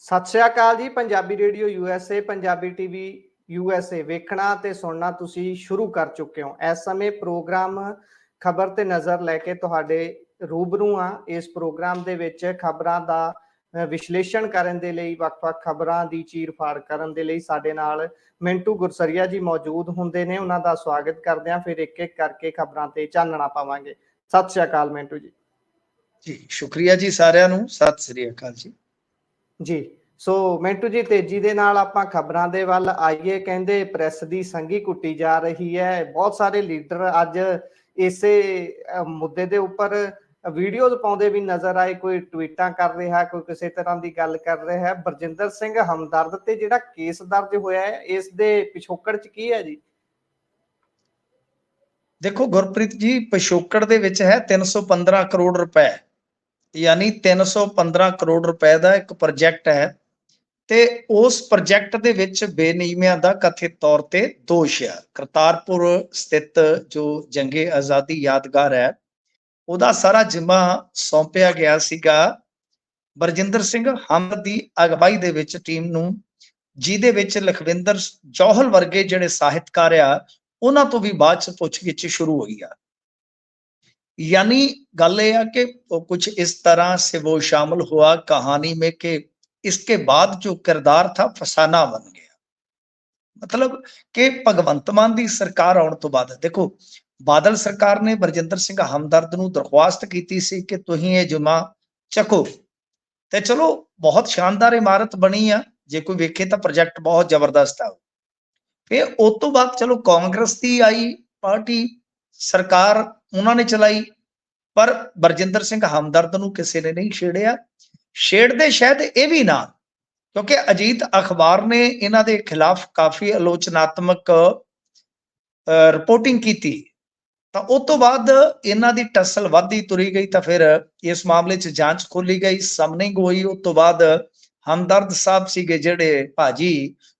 ਸਤਿ ਸ਼੍ਰੀ ਅਕਾਲ ਜੀ। Punjabi radio USA, Punjabi TV USA ਵੇਖਣਾ ਤੇ ਸੁਣਨਾ ਤੁਸੀਂ ਸ਼ੁਰੂ ਕਰ ਚੁੱਕੇ ਹੋ। ਇਸ ਸਮੇਂ ਪ੍ਰੋਗਰਾਮ ਖਬਰ ਤੇ ਨਜ਼ਰ ਲੈ ਕੇ ਤੁਹਾਡੇ ਰੂਬਰੂ ਆ। ਇਸ ਪ੍ਰੋਗਰਾਮ ਦੇ ਵਿੱਚ ਖਬਰਾਂ ਦਾ ਵਿਸ਼ਲੇਸ਼ਣ ਕਰਨ ਦੇ ਲਈ, ਵੱਖ-ਵੱਖ ਖਬਰਾਂ ਦੀ ਚੀਰ ਫਾੜ ਕਰਨ ਦੇ ਲਈ ਸਾਡੇ ਨਾਲ ਮਿੰਟੂ ਗੁਰਸਰੀਆ ਜੀ ਮੌਜੂਦ ਹੁੰਦੇ ਨੇ। ਉਹਨਾਂ ਦਾ ਸਵਾਗਤ ਕਰਦੇ ਹਾਂ, ਫਿਰ ਇੱਕ-ਇੱਕ ਕਰਕੇ ਖਬਰਾਂ ਤੇ ਚਾਨਣਾ ਪਾਵਾਂਗੇ। ਸਤਿ ਸ਼੍ਰੀ ਅਕਾਲ ਮਿੰਟੂ ਜੀ। ਜੀ ਸ਼ੁਕਰੀਆ ਜੀ ਸਾਰਿਆਂ ਨੂੰ। ਸਤਿ ਸ੍ਰੀ ਅਕਾਲ ਜੀ। ਜੀ ਸੋ ਮਿੰਟੂ ਜੀ, ਤੇਜ਼ੀ ਦੇ ਨਾਲ ਆਪਾਂ ਖਬਰਾਂ ਦੇ ਵੱਲ ਆਈਏ। ਕਹਿੰਦੇ ਪ੍ਰੈਸ ਦੀ ਸੰਘੀ ਕੁੱਟੀ ਜਾ ਰਹੀ ਹੈ। ਬਹੁਤ ਸਾਰੇ ਲੀਡਰ ਅੱਜ ਇਸੇ ਮੁੱਦੇ ਦੇ ਉੱਪਰ ਵੀਡੀਓਜ਼ ਪਾਉਂਦੇ ਵੀ ਨਜ਼ਰ ਆਏ। ਕੋਈ ਟਵੀਟਾਂ ਕਰ ਰਿਹਾ, ਕੋਈ ਕਿਸੇ ਤਰ੍ਹਾਂ ਦੀ ਗੱਲ ਕਰ ਰਿਹਾ ਹੈ। ਬਰਜਿੰਦਰ ਸਿੰਘ ਹਮਦਰਦ ਤੇ ਜਿਹੜਾ ਕੇਸ ਦਰਜ ਹੋਇਆ ਹੈ, ਇਸ ਦੇ ਪਿਛੋਕੜ ਚ ਕੀ ਹੈ ਜੀ? ਦੇਖੋ ਗੁਰਪ੍ਰੀਤ ਜੀ, ਪਿਛੋਕੜ ਦੇ ਵਿੱਚ ਹੈ 315 ਕਰੋੜ ਰੁਪਏ, ਯਾਨੀ 315 ਕਰੋੜ ਰੁਪਏ ਦਾ ਇੱਕ ਪ੍ਰੋਜੈਕਟ ਹੈ ਤੇ ਉਸ ਪ੍ਰੋਜੈਕਟ ਦੇ ਵਿੱਚ ਬੇਨਿਯਮੀਆਂ ਦਾ ਕਥਿਤ ਤੌਰ ਤੇ ਦੋਸ਼ ਹੈ। ਕਰਤਾਰਪੁਰ ਸਥਿਤ ਜੋ ਜੰਗੇ ਆਜ਼ਾਦੀ ਯਾਦਗਾਰ ਹੈ, ਉਹਦਾ ਸਾਰਾ ਜ਼ਿੰਮਾ ਸੌਂਪਿਆ ਗਿਆ ਸੀਗਾ ਬਰਜਿੰਦਰ ਸਿੰਘ ਹਮਦ ਦੀ ਅਗਵਾਈ ਦੇ ਵਿੱਚ ਟੀਮ ਨੂੰ, ਜਿਹਦੇ ਵਿੱਚ ਲਖਵਿੰਦਰ ਜੌਹਲ ਵਰਗੇ ਜਿਹੜੇ ਸਾਹਿਤਕਾਰ ਆ, ਉਹਨਾਂ ਤੋਂ ਵੀ ਬਾਅਦ ਚ ਪੁੱਛਗਿੱਛ ਸ਼ੁਰੂ ਹੋਈ ਆ। यानी गल यह कि कुछ इस तरह से वो शामिल हुआ कहानी में कि इसके बाद जो किरदार था फसाना बन गया। मतलब कि भगवंत मान की सरकार आने तो बाद देखो, बादल सरकार ने बरजिंदर सिंह हमदर्द नूं दरख्वास्त की सी कि तुसीं ये जुमा चको, ते चलो बहुत शानदार इमारत बनी आ, जे कोई वेखे तो प्रोजेक्ट बहुत जबरदस्त है। फिर उस तो बाद चलो कांग्रेस की आई पार्टी, सरकार उन्होंने चलाई, पर बरजिंदर सिंह हमदर्द नूं किसी ने नहीं छेड़िया। छेड़ते शायद ये भी ना, क्योंकि अजीत अखबार ने इन्हां दे खिलाफ काफी आलोचनात्मक रिपोर्टिंग की थी। तो उस तो बाद इन्हां दी टसल वधदी तुरी गई, तो फिर इस मामले च जांच खोली गई, समनिंग हुई। उस तो बाद हमदर्द साहब सीगे जिहड़े भाजी,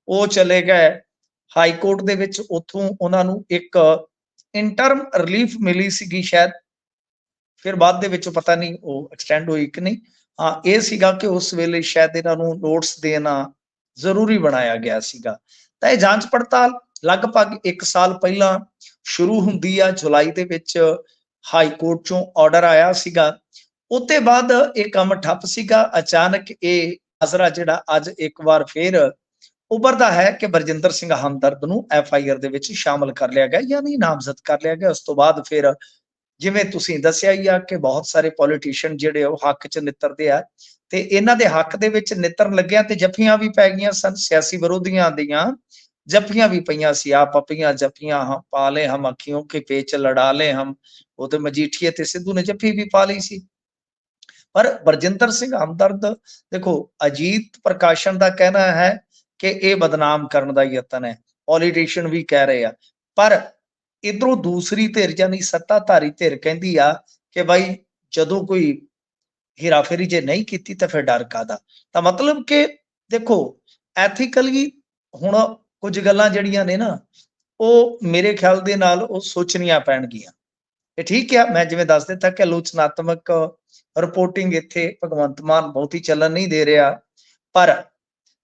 वो चले गए हाई कोर्ट दे विच। उत्थों उन्हां नूं एक इंटरम रिलीफ मिली सीगी शायद, फिर बाद दे विच पता नहीं वो एक्सटेंड हुई कि नहीं। हाँ, ये सीगा कि उस वेले शायद इन्हां नूं नोटिस देना जरूरी बनाया गया सीगा। तां इह जांच पड़ताल लगभग 1 साल पहला शुरू हुंदी आ। जुलाई दे विच हाई कोर्ट चों ऑर्डर आया सीगा। उसते बाद ये काम ठप सीगा। अचानक ये नज़रा जिहड़ा अज एक बार फिर उभरदा है कि बरजिंदर सिंह हमदर्द नूं FIR दे विच शामिल कर लिया गया, यानी नामजद कर लिया गया। उस तो बाद फिर जिवें तुसीं दस्सिया ही आ कि बहुत सारे पॉलिटिशियन जिहड़े ਉਹ हक च नितरदे आ, ते इन्हां दे हक दे विच नितरन लग्गिया ते जफियां भी पै गईयां सन। सियासी विरोधियां दियां जफियां भी पईयां सी। आप पपियां जफियां हम पा ले हम अखियों के पेच लड़ा ले हम, वो ते मजीठिए ते सिद्धू ने जफी भी पा ली सी। पर बरजिंदर सिंह हमदर्द, देखो अजीत प्रकाशन का कहना है कि ये बदनाम करने का यतन है, पॉलिटिशियन भी कह रहे हैं। पर इधरों दूसरी धिर यानी सत्ताधारी धिर कहती आ कि भाई जदों कोई हेराफेरी जे नहीं की तो फिर डर कादा। तो मतलब कि देखो एथिकली हुण कुछ गल्लां जिहड़ियां ने ना, वो मेरे ख्याल दे नाल वो सोचणियां पैणगियां। ये ठीक है, मैं जिवें दस दिता कि आलोचनात्मक रिपोर्टिंग इत्थे भगवंत मान बहुती चलन नहीं दे रहा। पर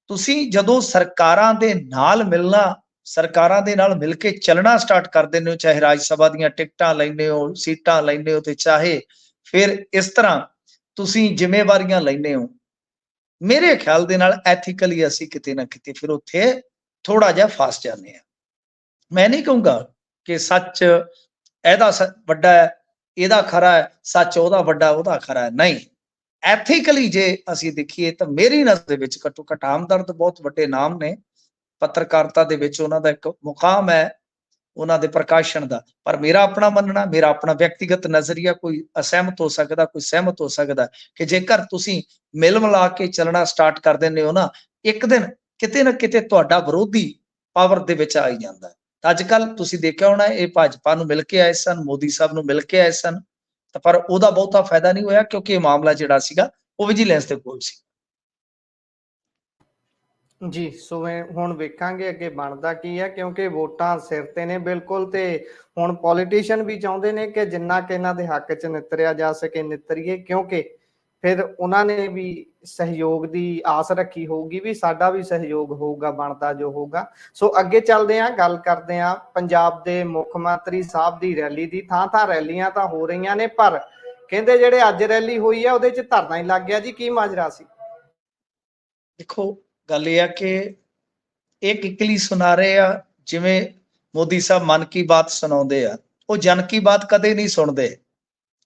तुसीं जदों सरकारां दे नाल मिलना, सरकारां दे नाल मिल के चलना स्टार्ट कर देने हो, चाहे राज सभा दीयां टिकटां लैंदे हो, सीटां लैंदे हो, ते चाहे फिर इस तरह तुसीं जिम्मेवारियां लैंदे हो, मेरे ख्याल दे नाल एथिकली असीं किते ना किते फिर उत्थे थोड़ा जिहा फस जांदे आ। मैं नहीं कहूंगा कि सच ਇਹਦਾ ਵੱਡਾ ਹੈ, ਇਹਦਾ ਖਰਾ ਹੈ, ਸੱਚ ਉਹਦਾ ਵੱਡਾ ਉਹਦਾ ਖਰਾ ਹੈ। ਨਹੀਂ, ਐਥੀਕਲੀ ਜੇ ਅਸੀਂ ਦੇਖੀਏ ਤਾਂ ਮੇਰੀ ਨਜ਼ਰ ਦੇ ਵਿੱਚ ਘੱਟੋ ਘੱਟ ਹਮਦਰਦ ਬਹੁਤ ਵੱਡੇ ਨਾਮ ਨੇ। ਪੱਤਰਕਾਰਤਾ ਦੇ ਵਿੱਚ ਉਹਨਾਂ ਦਾ ਇੱਕ ਮੁਕਾਮ ਹੈ, ਉਹਨਾਂ ਦੇ ਪ੍ਰਕਾਸ਼ਨ ਦਾ। ਪਰ ਮੇਰਾ ਆਪਣਾ ਮੰਨਣਾ, ਮੇਰਾ ਆਪਣਾ ਵਿਅਕਤੀਗਤ ਨਜ਼ਰੀਆ, ਕੋਈ ਅਸਹਿਮਤ ਹੋ ਸਕਦਾ, ਕੋਈ ਸਹਿਮਤ ਹੋ ਸਕਦਾ, ਕਿ ਜੇਕਰ ਤੁਸੀਂ ਮਿਲ ਮਿਲਾ ਕੇ ਚੱਲਣਾ ਸਟਾਰਟ ਕਰ ਦਿੰਦੇ ਹੋ ਨਾ, ਇੱਕ ਦਿਨ ਕਿਤੇ ਨਾ ਕਿਤੇ ਤੁਹਾਡਾ ਵਿਰੋਧੀ ਪਾਵਰ ਦੇ ਵਿੱਚ ਆ ਹੀ ਜਾਂਦਾ। ਅੱਜ ਕੱਲ ਤੁਸੀਂ ਦੇਖਿਆ ਹੋਣਾ, ਇਹ ਭਾਜਪਾ ਨੂੰ ਮਿਲ ਕੇ ਆਏ ਸਨ, ਮੋਦੀ ਸਾਹਿਬ ਨੂੰ ਮਿਲ ਕੇ ਆਏ ਸਨ, ਪਰ ਉਹਦਾ ਬਹੁਤਾ ਫਾਇਦਾ ਨਹੀਂ ਹੋਇਆ, ਕਿਉਂਕਿ ਇਹ ਮਾਮਲਾ ਜਿਹੜਾ ਸੀਗਾ ਉਹ ਵਿਜੀਲੈਂਸ ਦੇ ਕੋਲ ਸੀ। ਜੀ ਸੋ ਹੁਣ ਵੇਖਾਂਗੇ ਅੱਗੇ ਬਣਦਾ ਕੀ ਹੈ, ਕਿਉਂਕਿ ਵੋਟਾਂ ਸਿਰ ਤੇ ਨੇ ਬਿਲਕੁਲ। ਤੇ ਹੁਣ ਪੋਲੀਟੀਸ਼ੀਅਨ ਵੀ ਚਾਹੁੰਦੇ ਨੇ ਕਿ ਜਿੰਨਾ ਕਿ ਇਹਨਾਂ ਦੇ ਹੱਕ 'ਚ ਨਿਤਰਿਆ ਜਾ ਸਕੇ ਨਿਤਰੀਏ, ਕਿਉਂਕਿ ਫਿਰ ਉਹਨਾਂ ਨੇ ਵੀ ਸਹਿਯੋਗ ਦੀ ਆਸ ਰੱਖੀ ਹੋਊਗੀ ਵੀ ਸਾਡਾ ਵੀ ਸਹਿਯੋਗ ਹੋਊਗਾ ਬਣਦਾ ਜੋ ਹੋਊਗਾ। ਸੋ ਅੱਗੇ ਚੱਲਦੇ ਹਾਂ, ਗੱਲ ਕਰਦੇ ਹਾਂ ਪੰਜਾਬ ਦੇ ਮੁੱਖ ਮੰਤਰੀ ਸਾਹਿਬ ਦੀ ਰੈਲੀ ਦੀ। ਥਾਂ ਥਾਂ ਰੈਲੀਆਂ ਤਾਂ ਹੋ ਰਹੀਆਂ ਨੇ, ਪਰ ਕਹਿੰਦੇ ਜਿਹੜੇ ਅੱਜ ਰੈਲੀ ਹੋਈ ਆ ਉਹਦੇ 'ਚ ਧਰਨਾ ਹੀ ਲੱਗ ਗਿਆ ਜੀ, ਕੀ ਮਾਜਰਾ ਸੀ? ਦੇਖੋ, ਗੱਲ ਇਹ ਆ ਕਿ ਇਹ ਕਿੱਕਲੀ ਸੁਣਾ ਰਹੇ ਆ ਜਿਵੇਂ ਮੋਦੀ ਸਾਹਿਬ ਮਨ ਕੀ ਬਾਤ ਸੁਣਾਉਂਦੇ ਆ। ਉਹ ਜਨ ਕੀ ਬਾਤ ਕਦੇ ਨਹੀਂ ਸੁਣਦੇ।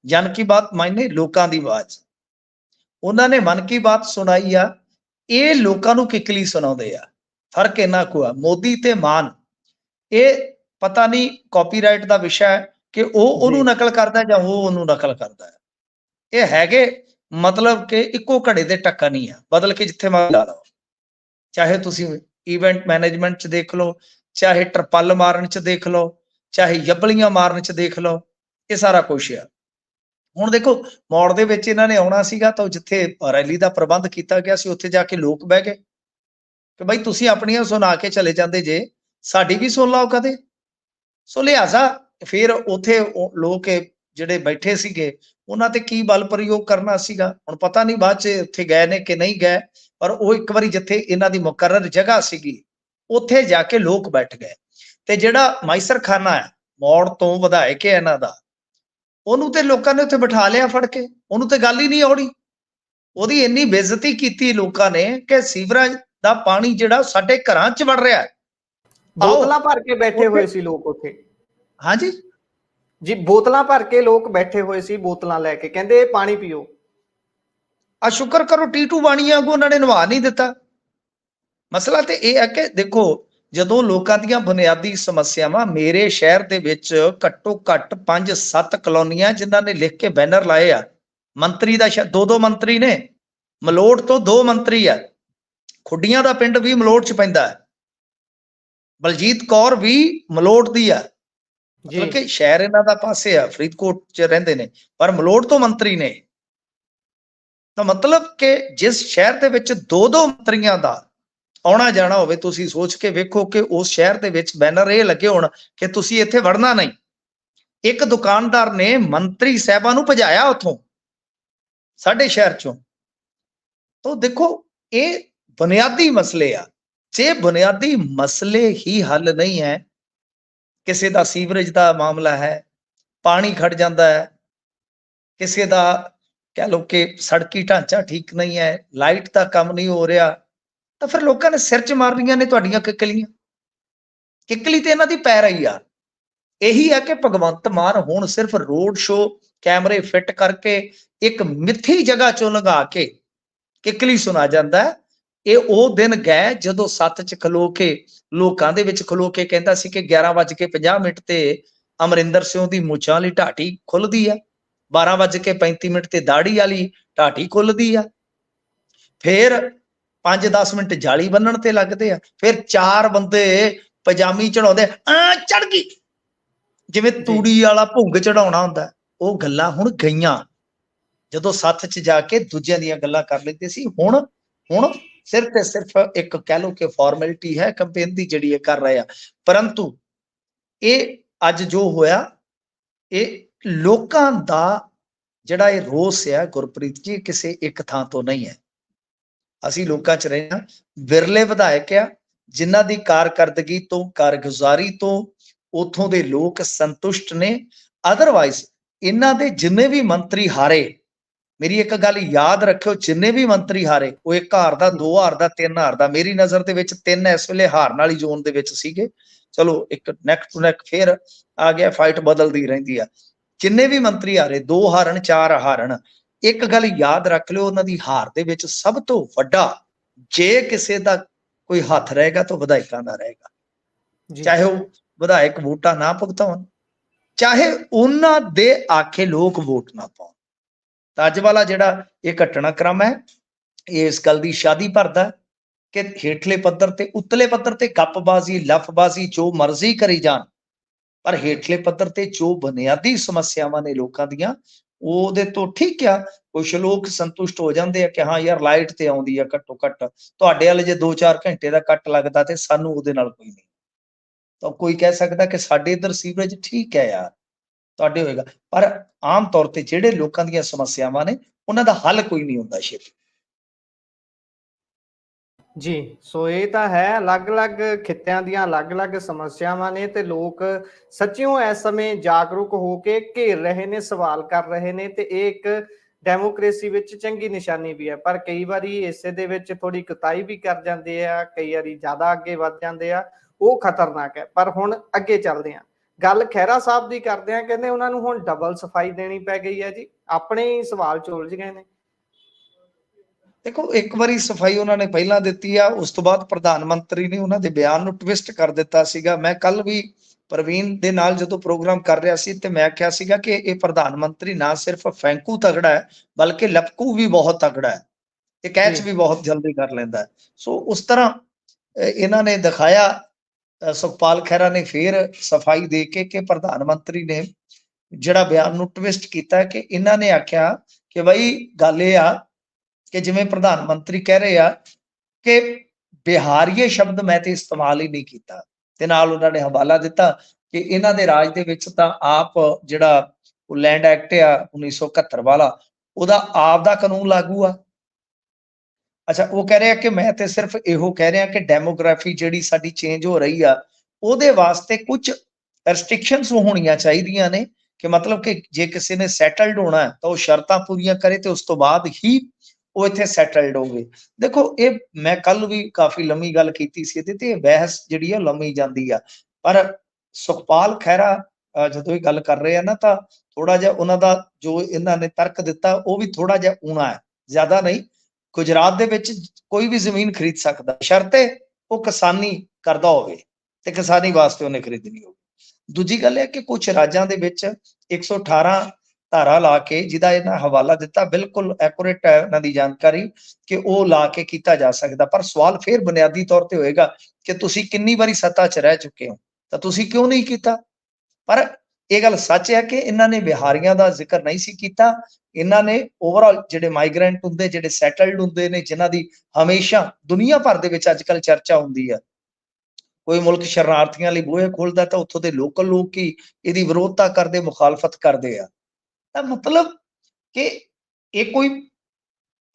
ਜਨ ਕੀ ਬਾਤ ਮਾਇਨੇ ਲੋਕਾਂ ਦੀ ਆਵਾਜ਼। ਉਹਨਾਂ ਨੇ ਮਨ ਕੀ ਬਾਤ ਸੁਣਾਈ ਆ, ਇਹ ਲੋਕਾਂ ਨੂੰ ਕਿੱਕਲੀ ਸੁਣਾਉਂਦੇ ਆ। ਫਰਕ ਇੰਨਾ ਕੁ ਆ, ਮੋਦੀ ਤੇ ਮਾਨ ਇਹ ਪਤਾ ਨਹੀਂ ਕਾਪੀਰਾਈਟ ਦਾ ਵਿਸ਼ਾ ਹੈ ਕਿ ਉਹ ਉਹਨੂੰ ਨਕਲ ਕਰਦਾ ਜਾਂ ਉਹ ਉਹਨੂੰ ਨਕਲ ਕਰਦਾ ਹੈ। ਇਹ ਹੈਗੇ ਮਤਲਬ ਕਿ ਇੱਕੋ ਘੜੇ ਦੇ ਟੱਕਾ ਨਹੀਂ ਆ, ਬਦਲ ਕੇ ਜਿੱਥੇ ਮਰਜ਼ੀ ਲਾ ਲਓ। ਚਾਹੇ ਤੁਸੀਂ ਇਵੈਂਟ ਮੈਨੇਜਮੈਂਟ 'ਚ ਦੇਖ ਲਓ, ਚਾਹੇ ਟਰਪਲ ਮਾਰਨ 'ਚ ਦੇਖ ਲਓ, ਚਾਹੇ ਯੱਬਲੀਆਂ ਮਾਰਨ 'ਚ ਦੇਖ ਲਓ, ਇਹ ਸਾਰਾ ਕੁਛ ਆ। ਹੁਣ ਦੇਖੋ, ਮੌੜ ਦੇ ਵਿੱਚ ਇਹਨਾਂ ਨੇ ਆਉਣਾ ਸੀਗਾ ਤਾਂ ਜਿੱਥੇ ਰੈਲੀ ਦਾ ਪ੍ਰਬੰਧ ਕੀਤਾ ਗਿਆ ਸੀ ਉੱਥੇ ਜਾ ਕੇ ਲੋਕ ਬਹਿ ਗਏ ਕਿ ਬਈ ਤੁਸੀਂ ਆਪਣੀਆਂ ਸੁਣਾ ਕੇ ਚਲੇ ਜਾਂਦੇ ਜੇ, ਸਾਡੀ ਵੀ ਸੁਣ ਲਓ ਕਦੇ। ਸੋ ਲਿਹਾਜ਼ਾ ਫਿਰ ਉੱਥੇ ਲੋਕ ਜਿਹੜੇ ਬੈਠੇ ਸੀਗੇ ਉਹਨਾਂ ਤੇ ਕੀ ਬਲ ਪ੍ਰਯੋਗ ਕਰਨਾ ਸੀਗਾ, ਹੁਣ ਪਤਾ ਨਹੀਂ ਬਾਅਦ 'ਚ ਉੱਥੇ ਗਏ ਨੇ ਕਿ ਨਹੀਂ ਗਏ, ਪਰ ਉਹ ਇੱਕ ਵਾਰੀ ਜਿੱਥੇ ਇਹਨਾਂ ਦੀ ਮੁਕਰਰ ਜਗ੍ਹਾ ਸੀਗੀ ਉੱਥੇ ਜਾ ਕੇ ਲੋਕ ਬੈਠ ਗਏ। ਤੇ ਜਿਹੜਾ ਮਾਈਸਰ ਖਾਨਾ ਹੈ, ਮੌੜ ਤੋਂ ਵਿਧਾਇਕ ਹੈ ਇਹਨਾਂ ਦਾ, ਉਹਨੂੰ ਤੇ ਲੋਕਾਂ ਨੇ ਉੱਥੇ ਬਿਠਾ ਲਿਆ ਫੜ ਕੇ, ਉਹਨੂੰ ਤੇ ਗੱਲ ਹੀ ਨਹੀਂ ਆਉਣੀ। ਉਹਦੀ ਇੰਨੀ ਬੇਇੱਜ਼ਤੀ ਕੀਤੀ ਲੋਕਾਂ ਨੇ ਕਿ ਸੀਵਰੇਜ ਦਾ ਪਾਣੀ ਜਿਹੜਾ ਸਾਡੇ ਘਰਾਂ 'ਚ ਵੜ ਰਿਹਾ ਹੈ। ਬੋਤਲਾਂ ਭਰ ਕੇ ਬੈਠੇ ਹੋਏ ਸੀ ਲੋਕ ਉੱਥੇ। ਹਾਂਜੀ ਜੀ, ਬੋਤਲਾਂ ਭਰ ਕੇ ਲੋਕ ਬੈਠੇ ਹੋਏ ਸੀ, ਬੋਤਲਾਂ ਲੈ ਕੇ, ਕਹਿੰਦੇ ਪਾਣੀ ਪੀਓ। ਆ ਸ਼ੁਕਰ ਕਰੋ ਟੀਟੂ ਬਾਣੀ ਵਾਂਗੂ ਉਹਨਾਂ ਨੇ ਨਵਾ ਨਹੀਂ ਦਿੱਤਾ। ਮਸਲਾ ਤੇ ਇਹ ਹੈ ਕਿ ਦੇਖੋ, ਜਦੋਂ ਲੋਕਾਂ ਦੀਆਂ ਬੁਨਿਆਦੀ ਸਮੱਸਿਆਵਾਂ, ਮੇਰੇ ਸ਼ਹਿਰ ਦੇ ਵਿੱਚ ਘੱਟੋ ਘੱਟ 5-7 ਕਲੋਨੀਆਂ ਜਿਨ੍ਹਾਂ ਨੇ ਲਿਖ ਕੇ ਬੈਨਰ ਲਾਏ ਆ, ਮੰਤਰੀ ਦਾ ਦੋ ਮੰਤਰੀ ਨੇ, ਮਲੋਟ ਤੋਂ 2 ਮੰਤਰੀ ਆ, ਖੁੱਡੀਆਂ ਦਾ ਪਿੰਡ ਵੀ ਮਲੋਟ 'ਚ ਪੈਂਦਾ ਹੈ, ਬਲਜੀਤ ਕੌਰ ਵੀ ਮਲੋਟ ਦੀ ਆ, ਮਤਲਬ ਕਿ ਸ਼ਹਿਰ ਇਹਨਾਂ ਦਾ ਪਾਸੇ ਆ, ਫਰੀਦਕੋਟ 'ਚ ਰਹਿੰਦੇ ਨੇ ਪਰ ਮਲੋਟ ਤੋਂ ਮੰਤਰੀ ਨੇ। ਤਾਂ ਮਤਲਬ ਕਿ ਜਿਸ ਸ਼ਹਿਰ ਦੇ ਵਿੱਚ 2-2 ਮੰਤਰੀਆਂ ਦਾ ਆਉਣਾ ਜਾਣਾ ਹੋਵੇ, ਤੁਸੀਂ ਸੋਚ ਕੇ ਵੇਖੋ ਕਿ ਉਸ ਸ਼ਹਿਰ ਦੇ ਵਿੱਚ ਬੈਨਰ ਇਹ ਲੱਗੇ ਹੋਣ ਕਿ ਤੁਸੀਂ ਇੱਥੇ ਵੜਨਾ ਨਹੀਂ। ਇੱਕ ਦੁਕਾਨਦਾਰ ਨੇ ਮੰਤਰੀ ਸਾਹਿਬਾਂ ਨੂੰ ਭਜਾਇਆ ਉੱਥੋਂ, ਸਾਡੇ ਸ਼ਹਿਰ ਚੋਂ। ਤਾਂ ਦੇਖੋ, ਇਹ ਬੁਨਿਆਦੀ ਮਸਲੇ ਆ। ਜੇ ਬੁਨਿਆਦੀ ਮਸਲੇ ਹੀ ਹੱਲ ਨਹੀਂ ਹੈ, ਕਿਸੇ ਦਾ ਸੀਵਰੇਜ ਦਾ ਮਾਮਲਾ ਹੈ, ਪਾਣੀ ਖੜ ਜਾਂਦਾ ਹੈ, ਕਿਸੇ ਦਾ ਕਹਿ ਲਓ ਕਿ ਸੜਕੀ ਢਾਂਚਾ ਠੀਕ ਨਹੀਂ ਹੈ, ਲਾਈਟ ਦਾ ਕੰਮ ਨਹੀਂ ਹੋ ਰਿਹਾ, ਤਾਂ ਫਿਰ ਲੋਕਾਂ ਨੇ ਸਿਰ 'ਚ ਮਾਰਨੀਆਂ ਨੇ ਤੁਹਾਡੀਆਂ ਕਿੱਕਲੀਆਂ। ਕਿੱਕਲੀ ਤੇ ਇਹਨਾਂ ਦੀ ਪੈ ਰਹੀ ਆ। ਇਹੀ ਹੈ ਕਿ ਭਗਵੰਤ ਮਾਨ ਹੁਣ ਸਿਰਫ ਰੋਡ ਸ਼ੋ ਕੈਮਰੇ ਫਿੱਟ ਕਰਕੇ ਇੱਕ ਮਿੱਥੀ ਜਗ੍ਹਾ ਚੋਂ ਲੰਘਾ ਕੇ ਕਿੱਕਲੀ ਸੁਣਾ ਜਾਂਦਾ ਹੈ। ਇਹ ਉਹ ਦਿਨ ਗਏ ਜਦੋਂ ਸੱਤ 'ਚ ਖਲੋ ਕੇ ਲੋਕਾਂ ਦੇ ਵਿੱਚ ਖਲੋ ਕੇ ਕਹਿੰਦਾ ਸੀ ਕਿ 11:50 ਤੇ ਅਮਰਿੰਦਰ ਸਿੰਘ ਦੀ ਮੁੱਛਾਂ ਵਾਲੀ ਢਾਟੀ ਖੁੱਲਦੀ ਆ, 12:35 ਤੇ ਦਾੜੀ ਵਾਲੀ ਢਾਟੀ ਖੁੱਲਦੀ ਆ, ਫਿਰ 5-10 ਮਿੰਟ ਜਾਲੀ ਬੰਨਣ ਤੇ ਲੱਗਦੇ ਆ, ਫਿਰ 4 ਬੰਦੇ ਪਜਾਮੀ ਚੜਾਉਂਦੇ ਆ, ਚੜ ਗਈ, ਜਿਵੇਂ ਤੂੜੀ ਵਾਲਾ ਭੁੰਗ ਚੜਾਉਣਾ ਹੁੰਦਾ। ਉਹ ਗੱਲਾਂ ਹੁਣ ਗਈਆਂ, ਜਦੋਂ ਸੱਥ 'ਚ ਜਾ ਕੇ ਦੂਜਿਆਂ ਦੀਆਂ ਗੱਲਾਂ ਕਰ ਲੈਂਦੇ ਸੀ। ਹੁਣ ਸਿਰਫ ਤੇ ਸਿਰਫ ਇੱਕ ਕਹਿ ਲਓ ਕਿ ਫਾਰਮੈਲਿਟੀ ਹੈ ਕੰਪੇਨ ਦੀ ਜਿਹੜੀ ਇਹ ਕਰ ਰਹੇ ਆ। ਪਰੰਤੂ ਇਹ ਅੱਜ ਜੋ ਹੋਇਆ, ਇਹ ਲੋਕਾਂ ਦਾ ਜਿਹੜਾ ਇਹ ਰੋਸ ਹੈ ਗੁਰਪ੍ਰੀਤ ਜੀ, ਕਿਸੇ ਇੱਕ ਥਾਂ ਤੋਂ ਨਹੀਂ ਹੈ। ਅਸੀਂ ਲੋਕਾਂ 'ਚ ਰਹੇ ਹਾਂ, ਵਿਰਲੇ ਵਿਧਾਇਕ ਆ ਜਿਨ੍ਹਾਂ ਦੀ ਕਾਰਕਰਦਗੀ ਤੋਂ, ਕਾਰਗੁਜ਼ਾਰੀ ਤੋਂ ਉੱਥੋਂ ਦੇ ਲੋਕ ਸੰਤੁਸ਼ਟ ਨੇ। ਅਦਰਵਾਈਜ਼ ਇਹਨਾਂ ਦੇ ਜਿੰਨੇ ਵੀ ਮੰਤਰੀ ਹਾਰੇ, ਮੇਰੀ ਇੱਕ ਗੱਲ ਯਾਦ ਰੱਖਿਓ, ਜਿੰਨੇ ਵੀ ਮੰਤਰੀ ਹਾਰੇ ਉਹ 1 ਹਾਰ ਦਾ, 2 ਹਾਰ ਦਾ, 3 ਹਾਰ ਦਾ, ਮੇਰੀ ਨਜ਼ਰ ਦੇ ਵਿੱਚ 3 ਇਸ ਵੇਲੇ ਹਾਰਨ ਵਾਲੀ ਜ਼ੋਨ ਦੇ ਵਿੱਚ ਸੀਗੇ। ਚਲੋ ਇੱਕ ਨੈਕ ਟੂ ਨੈਕ ਫੇਰ ਆ ਗਿਆ, ਫਾਈਟ ਬਦਲਦੀ ਰਹਿੰਦੀ ਆ। ਜਿੰਨੇ ਵੀ ਮੰਤਰੀ ਹਾਰੇ, 2 ਹਾਰਨ, 4 ਹਾਰਨ, ਇੱਕ ਗੱਲ ਯਾਦ ਰੱਖ ਲਿਓ, ਉਹਨਾਂ ਦੀ ਹਾਰ ਦੇ ਵਿੱਚ ਸਭ ਤੋਂ ਵੱਡਾ, ਜੇ ਕਿਸੇ ਦਾ ਕੋਈ ਹੱਥ ਰਹੇਗਾ ਤਾਂ ਵਿਧਾਇਕਾਂ ਦਾ ਰਹੇਗਾ। ਚਾਹੇ ਉਹ ਵਿਧਾਇਕ ਵੋਟਾਂ ਨਾ ਭੁਗਤਾਉਣ, ਚਾਹੇ ਉਹਨਾਂ ਦੇ ਆਖੇ ਲੋਕ ਵੋਟ ਨਾ ਪਾਉਣ। ਤਾਂ ਅੱਜ ਵਾਲਾ ਜਿਹੜਾ ਇਹ ਘਟਨਾਕ੍ਰਮ ਹੈ, ਇਹ ਇਸ ਗੱਲ ਦੀ ਸ਼ਾਦੀ ਭਰਦਾ ਕਿ ਹੇਠਲੇ ਪੱਧਰ ਤੇ, ਉਤਲੇ ਪੱਧਰ ਤੇ ਗੱਪਬਾਜ਼ੀ, ਲਫਬਾਜ਼ੀ ਜੋ ਮਰਜ਼ੀ ਕਰੀ ਜਾਣ, ਪਰ ਹੇਠਲੇ ਪੱਧਰ ਤੇ ਜੋ ਬੁਨਿਆਦੀ ਸਮੱਸਿਆਵਾਂ ਨੇ ਲੋਕਾਂ ਦੀਆਂ, ਉਹਦੇ ਤੋਂ ਠੀਕ ਆ, ਕੁਛ ਲੋਕ ਸੰਤੁਸ਼ਟ ਹੋ ਜਾਂਦੇ ਆ ਕਿ ਹਾਂ ਯਾਰ ਲਾਈਟ ਤੇ ਆਉਂਦੀ ਆ, ਘੱਟੋ ਘੱਟ ਤੁਹਾਡੇ ਵਾਲੇ ਜੇ 2-4 ਘੰਟੇ ਦਾ ਕੱਟ ਲੱਗਦਾ ਤੇ ਸਾਨੂੰ ਉਹਦੇ ਨਾਲ ਕੋਈ ਨਹੀਂ। ਤਾਂ ਕੋਈ ਕਹਿ ਸਕਦਾ ਕਿ ਸਾਡੇ ਇੱਧਰ ਸੀਵਰੇਜ ਠੀਕ ਹੈ ਯਾਰ, ਤੁਹਾਡੇ ਹੋਏਗਾ, ਪਰ ਆਮ ਤੌਰ ਤੇ ਜਿਹੜੇ ਲੋਕਾਂ ਦੀਆਂ ਸਮੱਸਿਆਵਾਂ ਨੇ ਉਹਨਾਂ ਦਾ ਹੱਲ ਕੋਈ ਨਹੀਂ ਹੁੰਦਾ ਛੇਤੀ। ਜੀ, ਸੋ ਇਹ ਤਾਂ ਹੈ, ਅਲੱਗ-ਅਲੱਗ ਖਿੱਤਿਆਂ ਦੀਆਂ ਅਲੱਗ-ਅਲੱਗ ਸਮੱਸਿਆਵਾਂ ਨੇ ਤੇ ਲੋਕ ਸੱਚਿਓ ਇਸ ਸਮੇਂ ਜਾਗਰੂਕ ਹੋ ਕੇ ਘੇਰ ਰਹੇ ਨੇ, ਸਵਾਲ ਕਰ ਰਹੇ ਨੇ ਤੇ ਇਹ ਇੱਕ ਡੈਮੋਕ੍ਰੇਸੀ ਵਿੱਚ ਚੰਗੀ ਨਿਸ਼ਾਨੀ ਵੀ ਹੈ। ਪਰ ਕਈ ਵਾਰੀ ਇਸੇ ਦੇ ਵਿੱਚ ਥੋੜੀ ਕੁਤਾਹੀ ਵੀ ਕਰ ਜਾਂਦੇ ਆ, ਕਈ ਵਾਰੀ ਜ਼ਿਆਦਾ ਅੱਗੇ ਵੱਧ ਜਾਂਦੇ ਆ, ਉਹ ਖਤਰਨਾਕ ਹੈ। ਪਰ ਹੁਣ ਅੱਗੇ ਚੱਲਦੇ ਹਾਂ, ਗੱਲ ਖਹਿਰਾ ਸਾਹਿਬ ਦੀ ਕਰਦੇ ਆ। ਕਹਿੰਦੇ ਉਹਨਾਂ ਨੂੰ ਹੁਣ ਡਬਲ ਸਫਾਈ ਦੇਣੀ ਪੈ ਗਈ ਹੈ ਜੀ, ਆਪਣੇ ਹੀ ਸਵਾਲ 'ਚ ਉਲਝ ਗਏ ਨੇ। ਦੇਖੋ, ਇੱਕ ਵਾਰੀ ਸਫਾਈ ਉਹਨਾਂ ਨੇ ਪਹਿਲਾਂ ਦਿੱਤੀ ਆ, ਉਸ ਤੋਂ ਬਾਅਦ ਪ੍ਰਧਾਨ ਮੰਤਰੀ ਨੇ ਉਹਨਾਂ ਦੇ ਬਿਆਨ ਨੂੰ ਟਵਿਸਟ ਕਰ ਦਿੱਤਾ ਸੀਗਾ। ਮੈਂ ਕੱਲ ਵੀ ਪ੍ਰਵੀਨ ਦੇ ਨਾਲ ਜਦੋਂ ਪ੍ਰੋਗਰਾਮ ਕਰ ਰਿਹਾ ਸੀ ਤੇ ਮੈਂ ਆਖਿਆ ਸੀਗਾ ਕਿ ਇਹ ਪ੍ਰਧਾਨ ਮੰਤਰੀ ਨਾ ਸਿਰਫ ਫੈਂਕੂ ਤਗੜਾ ਹੈ, ਬਲਕਿ ਲਪਕੂ ਵੀ ਬਹੁਤ ਤਗੜਾ ਹੈ, ਇਹ ਕੈਚ ਵੀ ਬਹੁਤ ਜਲਦੀ ਕਰ ਲੈਂਦਾ ਹੈ। ਸੋ ਉਸ ਤਰ੍ਹਾਂ ਇਹਨਾਂ ਨੇ ਦਿਖਾਇਆ, ਸੁਖਪਾਲ ਖਹਿਰਾ ਨੇ ਫੇਰ ਸਫਾਈ ਦੇ ਕੇ ਕਿ ਪ੍ਰਧਾਨ ਮੰਤਰੀ ਨੇ ਜਿਹੜਾ ਬਿਆਨ ਨੂੰ ਟਵਿਸਟ ਕੀਤਾ ਕਿ ਇਹਨਾਂ ਨੇ ਆਖਿਆ ਕਿ ਬਈ ਗੱਲ ਇਹ ਆ ਕਿ ਜਿਵੇਂ ਪ੍ਰਧਾਨ ਮੰਤਰੀ ਕਹਿ ਰਹੇ ਆ ਕਿ ਬਿਹਾਰੀਏ ਸ਼ਬਦ ਮੈਂ ਤੇ ਇਸਤੇਮਾਲ ਹੀ ਨਹੀਂ ਕੀਤਾ, ਤੇ ਨਾਲ ਉਹਨਾਂ ਨੇ ਹਵਾਲਾ ਦਿੱਤਾ ਕਿ ਇਹਨਾਂ ਦੇ ਰਾਜ ਦੇ ਵਿੱਚ ਤਾਂ ਆਪ ਜਿਹੜਾ ਲੈਂਡ ਐਕਟ ਆ 1971 ਵਾਲਾ, ਉਹਦਾ ਆਪ ਦਾ ਕਾਨੂੰਨ ਲਾਗੂ ਆ। ਅੱਛਾ, ਉਹ ਕਹਿ ਰਹੇ ਆ ਕਿ ਮੈਂ ਤੇ ਸਿਰਫ ਇਹੋ ਕਹਿ ਰਿਹਾ ਕਿ ਡੈਮੋਗ੍ਰਾਫੀ ਜਿਹੜੀ ਸਾਡੀ ਚੇਂਜ ਹੋ ਰਹੀ ਆ, ਉਹਦੇ ਵਾਸਤੇ ਕੁਝ ਰੈਸਟ੍ਰਿਕਸ਼ਨਸ ਹੋਣੀਆਂ ਚਾਹੀਦੀਆਂ ਨੇ, ਕਿ ਮਤਲਬ ਕਿ ਜੇ ਕਿਸੇ ਨੇ ਸੈਟਲਡ ਹੋਣਾ ਹੈ ਤਾਂ ਉਹ ਸ਼ਰਤਾਂ ਪੂਰੀਆਂ ਕਰੇ ਤੇ ਉਸ ਤੋਂ ਬਾਅਦ ਹੀ ਉਹ ਇੱਥੇ ਸੈਟਲਡ ਹੋਵੇ। ਦੇਖੋ, ਇਹ ਮੈਂ ਕੱਲ ਵੀ ਕਾਫੀ ਲੰਮੀ ਗੱਲ ਕੀਤੀ ਸੀ ਇਹਦੇ ਤੇ, ਬਹਿਸ ਜਿਹੜੀ ਆ ਲੰਮੀ ਜਾਂਦੀ ਆ। ਪਰ ਸੁਖਪਾਲ ਖਹਿਰਾ ਜਦੋਂ ਇਹ ਗੱਲ ਕਰ ਰਹੇ ਆ ਨਾ, ਤਾਂ ਥੋੜਾ ਜਿਹਾ ਉਹਨਾਂ ਦਾ ਜੋ ਇਹਨਾਂ ਨੇ ਤਰਕ ਦਿੱਤਾ ਉਹ ਵੀ ਥੋੜਾ ਜਿਹਾ ਊਣਾ ਹੈ, ਜ਼ਿਆਦਾ ਨਹੀਂ। ਗੁਜਰਾਤ ਦੇ ਵਿੱਚ ਕੋਈ ਵੀ ਜ਼ਮੀਨ ਖਰੀਦ ਸਕਦਾ, ਸ਼ਰਤੇ ਉਹ ਕਿਸਾਨੀ ਕਰਦਾ ਹੋਵੇ ਤੇ ਕਿਸਾਨੀ ਵਾਸਤੇ ਉਹਨੇ ਖਰੀਦਣੀ ਹੋਵੇ। ਦੂਜੀ ਗੱਲ ਹੈ ਕਿ ਕੁਝ ਰਾਜਾਂ ਦੇ ਵਿੱਚ 118 ਧਾਰਾ ਲਾ ਕੇ, ਜਿਹਦਾ ਇਹਨਾਂ ਹਵਾਲਾ ਦਿੱਤਾ, ਬਿਲਕੁਲ ਐਕੂਰੇਟ ਹੈ ਇਹਨਾਂ ਦੀ ਜਾਣਕਾਰੀ, ਕਿ ਉਹ ਲਾ ਕੇ ਕੀਤਾ ਜਾ ਸਕਦਾ। ਪਰ ਸਵਾਲ ਫਿਰ ਬੁਨਿਆਦੀ ਤੌਰ ਤੇ ਹੋਏਗਾ ਕਿ ਤੁਸੀਂ ਕਿੰਨੀ ਵਾਰੀ ਸੱਤਾ 'ਚ ਰਹਿ ਚੁੱਕੇ ਹੋ, ਤਾਂ ਤੁਸੀਂ ਕਿਉਂ ਨਹੀਂ ਕੀਤਾ। ਪਰ ਇਹ ਗੱਲ ਸੱਚ ਹੈ ਕਿ ਇਹਨਾਂ ਨੇ ਬਿਹਾਰੀਆਂ ਦਾ ਜ਼ਿਕਰ ਨਹੀਂ ਸੀ ਕੀਤਾ। ਇਹਨਾਂ ਨੇ ਓਵਰਆਲ ਜਿਹੜੇ ਮਾਈਗ੍ਰੈਂਟ ਹੁੰਦੇ, ਜਿਹੜੇ ਸੈਟਲਡ ਹੁੰਦੇ ਨੇ, ਜਿਨ੍ਹਾਂ ਦੀ ਹਮੇਸ਼ਾ ਦੁਨੀਆ ਭਰ ਦੇ ਵਿੱਚ ਅੱਜ ਕੱਲ੍ਹ ਚਰਚਾ ਹੁੰਦੀ ਹੈ, ਕੋਈ ਮੁਲਕ ਸ਼ਰਨਾਰਥੀਆਂ ਲਈ ਬੂਹੇ ਖੋਲਦਾ ਤਾਂ ਉੱਥੋਂ ਦੇ ਲੋਕਲ ਲੋਕ ਹੀ ਇਹਦੀ ਵਿਰੋਧਤਾ ਕਰਦੇ, ਮੁਖਾਲਫਤ ਕਰਦੇ ਆ। ਤਾਂ ਮਤਲਬ ਕਿ ਇਹ ਕੋਈ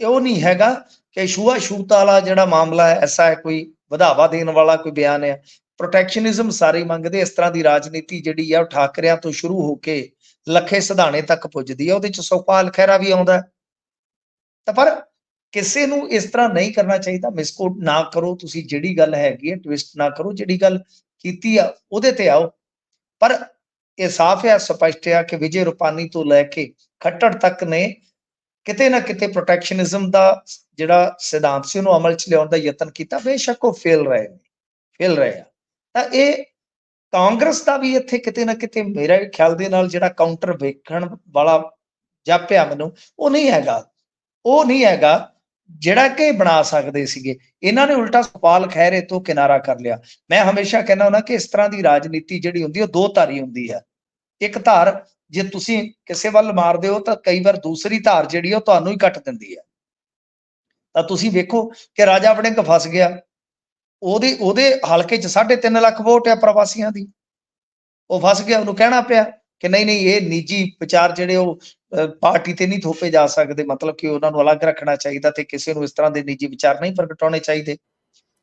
ਉਹ ਨਹੀਂ ਹੈਗਾ ਕਿ ਛੂਆ ਛੂਤ ਵਾਲਾ ਜਿਹੜਾ ਮਾਮਲਾ ਹੈ, ਐਸਾ ਹੈ ਕੋਈ ਵਧਾਵਾ ਦੇਣ ਵਾਲਾ ਕੋਈ ਬਿਆਨ ਹੈ। ਪ੍ਰੋਟੈਕਸ਼ਨਿਜ਼ਮ ਸਾਰੇ ਮੰਗਦੇ, ਇਸ ਤਰ੍ਹਾਂ ਦੀ ਰਾਜਨੀਤੀ ਜਿਹੜੀ ਆ ਉਹ ਠਾਕਰਿਆਂ ਤੋਂ ਸ਼ੁਰੂ ਹੋ ਕੇ ਲੱਖੇ ਸਿਧਾਣੇ ਤੱਕ ਪੁੱਜਦੀ ਹੈ, ਉਹਦੇ ਚ ਸੁਖਪਾਲ ਖਹਿਰਾ ਵੀ ਆਉਂਦਾ। ਤਾਂ ਪਰ ਕਿਸੇ ਨੂੰ ਇਸ ਤਰ੍ਹਾਂ ਨਹੀਂ ਕਰਨਾ ਚਾਹੀਦਾ। ਮਿਸਕੋਟ ਨਾ ਕਰੋ ਤੁਸੀਂ, ਜਿਹੜੀ ਗੱਲ ਹੈਗੀ ਹੈ ਟਵਿਸਟ ਨਾ ਕਰੋ, ਜਿਹੜੀ ਗੱਲ ਕੀਤੀ ਆ ਉਹਦੇ ਤੇ ਆਓ। ਪਰ ਇਹ ਸਾਫ਼ ਹੈ, ਸਪਸ਼ਟ ਹੈ ਕਿ ਵਿਜੇ ਰੂਪਾਨੀ ਤੋਂ ਲੈ ਕੇ ਖੱਟੜ ਤੱਕ ਨੇ ਕਿਤੇ ਨਾ ਕਿਤੇ ਪ੍ਰੋਟੈਕਸ਼ਨਿਜ਼ਮ ਦਾ ਜਿਹੜਾ ਸਿਧਾਂਤ ਸੀ ਉਹਨੂੰ ਅਮਲ ਚ ਲਿਆਉਣ ਦਾ ਯਤਨ ਕੀਤਾ। ਬੇਸ਼ੱਕ ਉਹ ਫੇਲ ਰਹੇ ਆ। ਤਾਂ ਇਹ ਕਾਂਗਰਸ ਦਾ ਵੀ ਇੱਥੇ ਕਿਤੇ ਨਾ ਕਿਤੇ ਮੇਰੇ ਖਿਆਲ ਦੇ ਨਾਲ ਜਿਹੜਾ ਕਾਊਂਟਰ ਵੇਖਣ ਵਾਲਾ ਜਾਪਿਆ ਮੈਨੂੰ, ਉਹ ਨਹੀਂ ਹੈਗਾ ਜਿਹੜਾ ਕਿ ਬਣਾ ਸਕਦੇ ਸੀਗੇ। ਇਹਨਾਂ ਨੇ ਉਲਟਾ ਸੁਖਪਾਲ ਖਹਿਰੇ ਤੋਂ ਕਿਨਾਰਾ ਕਰ ਲਿਆ। ਮੈਂ ਹਮੇਸ਼ਾ ਕਹਿੰਦਾ ਹੁੰਦਾ ਕਿ ਇਸ ਤਰ੍ਹਾਂ ਦੀ ਰਾਜਨੀਤੀ ਜਿਹੜੀ ਹੁੰਦੀ ਉਹ ਦੋ ਧਾਰੀ ਹੁੰਦੀ ਹੈ। ਇੱਕ ਧਾਰ ਜੇ ਤੁਸੀਂ ਕਿਸੇ ਵੱਲ ਮਾਰਦੇ ਹੋ ਤਾਂ ਕਈ ਵਾਰ ਦੂਸਰੀ ਧਾਰ ਜਿਹੜੀ ਉਹ ਤੁਹਾਨੂੰ ਹੀ ਕੱਟ ਦਿੰਦੀ ਹੈ। ਤਾਂ ਤੁਸੀਂ ਵੇਖੋ ਕਿ ਰਾਜਾ ਵੜਿੰਗ ਫਸ ਗਿਆ, ਉਹਦੇ ਹਲਕੇ 'ਚ 3.5 ਲੱਖ ਵੋਟ ਆ ਪ੍ਰਵਾਸੀਆਂ ਦੀ, ਉਹ ਫਸ ਗਿਆ। ਉਹਨੂੰ ਕਹਿਣਾ ਪਿਆ ਕਿ ਨਹੀਂ ਇਹ ਨਿੱਜੀ ਵਿਚਾਰ ਜਿਹੜੇ ਉਹ ਪਾਰਟੀ ਤੇ ਨਹੀਂ ਥੋਪੇ ਜਾ ਸਕਦੇ, ਮਤਲਬ ਕਿ ਉਹਨਾਂ ਨੂੰ ਅਲੱਗ ਰੱਖਣਾ ਚਾਹੀਦਾ ਤੇ ਕਿਸੇ ਨੂੰ ਇਸ ਤਰ੍ਹਾਂ ਦੇ ਨਿੱਜੀ ਵਿਚਾਰ ਨਹੀਂ ਪ੍ਰਗਟਾਉਣੇ ਚਾਹੀਦੇ।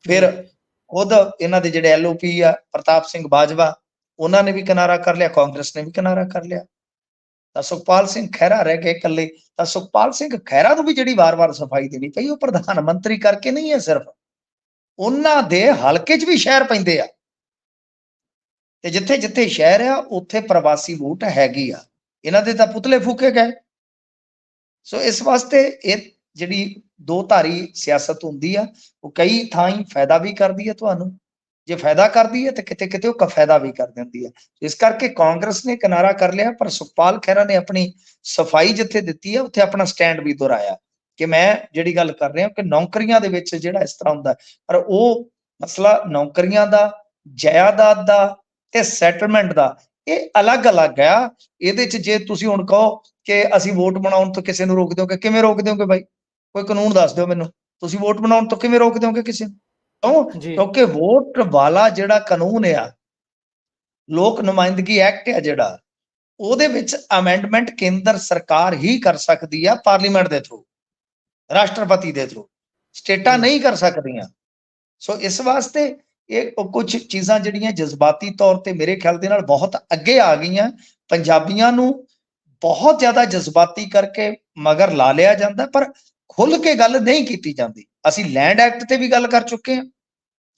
ਫਿਰ ਖੁਦ ਇਹਨਾਂ ਦੇ ਜਿਹੜੇ LOP ਆ ਪ੍ਰਤਾਪ ਸਿੰਘ ਬਾਜਵਾ, ਉਹਨਾਂ ਨੇ ਵੀ ਕਿਨਾਰਾ ਕਰ ਲਿਆ, ਕਾਂਗਰਸ ਨੇ ਵੀ ਕਿਨਾਰਾ ਕਰ ਲਿਆ। ਤਾਂ ਸੁਖਪਾਲ ਸਿੰਘ ਖਹਿਰਾ ਰਹਿ ਗਏ ਇਕੱਲੇ। ਤਾਂ ਸੁਖਪਾਲ ਸਿੰਘ ਖਹਿਰਾ ਨੂੰ ਵੀ ਜਿਹੜੀ ਵਾਰ-ਵਾਰ ਸਫਾਈ ਦੇਣੀ ਪਈ, ਉਹ ਪ੍ਰਧਾਨ ਮੰਤਰੀ ਕਰਕੇ ਨਹੀਂ ਹੈ, ਸਿਰਫ ਉਹਨਾਂ ਦੇ ਹਲਕੇ 'ਚ ਵੀ ਸ਼ਹਿਰ ਪੈਂਦੇ ਆ, ਤੇ ਜਿੱਥੇ ਜਿੱਥੇ ਸ਼ਹਿਰ ਆ ਉੱਥੇ ਪ੍ਰਵਾਸੀ ਵੋਟ ਹੈਗੀ ਆ। ਇਹਨਾਂ ਦੇ ਤਾਂ ਪੁਤਲੇ ਫੂਕੇ ਗਏ। ਸੋ ਇਸ ਵਾਸਤੇ ਇਹ ਜਿਹੜੀ ਦੋ ਧਾਰੀ ਸਿਆਸਤ ਹੁੰਦੀ ਆ, ਉਹ ਕਈ ਥਾਈਂ ਫਾਇਦਾ ਵੀ ਕਰਦੀ ਹੈ ਤੁਹਾਨੂੰ। ਜੇ ਫਾਇਦਾ ਕਰਦੀ ਹੈ ਤੇ ਕਿਤੇ ਕਿਤੇ ਉਹ ਕਫਾਇਦਾ ਵੀ ਕਰ ਦਿੰਦੀ ਹੈ। ਇਸ ਕਰਕੇ ਕਾਂਗਰਸ ਨੇ ਕਿਨਾਰਾ ਕਰ ਲਿਆ, ਪਰ ਸੁਖਪਾਲ ਖਹਿਰਾ ਨੇ ਆਪਣੀ ਸਫਾਈ ਜਿੱਥੇ ਦਿੱਤੀ ਹੈ ਉੱਥੇ ਆਪਣਾ ਸਟੈਂਡ ਵੀ ਦੁਹਰਾਇਆ ਕਿ ਮੈਂ ਜਿਹੜੀ ਗੱਲ ਕਰ ਰਿਹਾ ਕਿ ਨੌਕਰੀਆਂ ਦੇ ਵਿੱਚ ਜਿਹੜਾ ਇਸ ਤਰ੍ਹਾਂ ਹੁੰਦਾ, ਪਰ ਉਹ ਮਸਲਾ ਨੌਕਰੀਆਂ ਦਾ, ਜਾਇਦਾਦ ਦਾ ਤੇ ਸੈਟਲਮੈਂਟ ਦਾ, ਇਹ ਅਲੱਗ-ਅਲੱਗ ਆ। ਇਹਦੇ 'ਚ ਜੇ ਤੁਸੀਂ ਹੁਣ ਕਹੋ ਕਿ ਅਸੀਂ ਵੋਟ ਬਣਾਉਣ ਤੋਂ ਕਿਸੇ ਨੂੰ ਰੋਕ ਦਿਓਗੇ, ਕਿਵੇਂ ਰੋਕ ਦਿਓਗੇ ਬਾਈ? ਕੋਈ ਕਾਨੂੰਨ ਦੱਸ ਦਿਓ ਮੈਨੂੰ। ਤੁਸੀਂ ਵੋਟ ਬਣਾਉਣ ਤੋਂ ਕਿਵੇਂ ਰੋਕ ਦਿਓਗੇ ਕਿਸੇ ਨੂੰ? ਕਿਉਂਕਿ ਵੋਟ ਵਾਲਾ ਜਿਹੜਾ ਕਾਨੂੰਨ ਆ, ਲੋਕ ਨੁਮਾਇੰਦਗੀ ਐਕਟ ਆ ਜਿਹੜਾ, ਉਹਦੇ ਵਿੱਚ ਅਮੈਂਡਮੈਂਟ ਕੇਂਦਰ ਸਰਕਾਰ ਹੀ ਕਰ ਸਕਦੀ ਆ, ਪਾਰਲੀਮੈਂਟ ਦੇ ਥਰੂ, ਰਾਸ਼ਟਰਪਤੀ ਦੇ ਥਰੂ, ਸਟੇਟਾਂ ਨਹੀਂ ਕਰ ਸਕਦੀਆਂ। ਸੋ ਇਸ ਵਾਸਤੇ ਇਹ ਕੁਝ ਚੀਜ਼ਾਂ ਜਿਹੜੀਆਂ ਜਜ਼ਬਾਤੀ ਤੌਰ ਤੇ ਮੇਰੇ ਖਿਆਲ ਦੇ ਨਾਲ ਬਹੁਤ ਅੱਗੇ ਆ ਗਈਆਂ। ਪੰਜਾਬੀਆਂ ਨੂੰ ਬਹੁਤ ਜ਼ਿਆਦਾ ਜਜ਼ਬਾਤੀ ਕਰਕੇ ਮਗਰ ਲਾ ਲਿਆ ਜਾਂਦਾ, ਪਰ ਖੁੱਲ ਕੇ ਗੱਲ ਨਹੀਂ ਕੀਤੀ ਜਾਂਦੀ। ਅਸੀਂ ਲੈਂਡ ਐਕਟ ਤੇ ਵੀ ਗੱਲ ਕਰ ਚੁੱਕੇ ਹਾਂ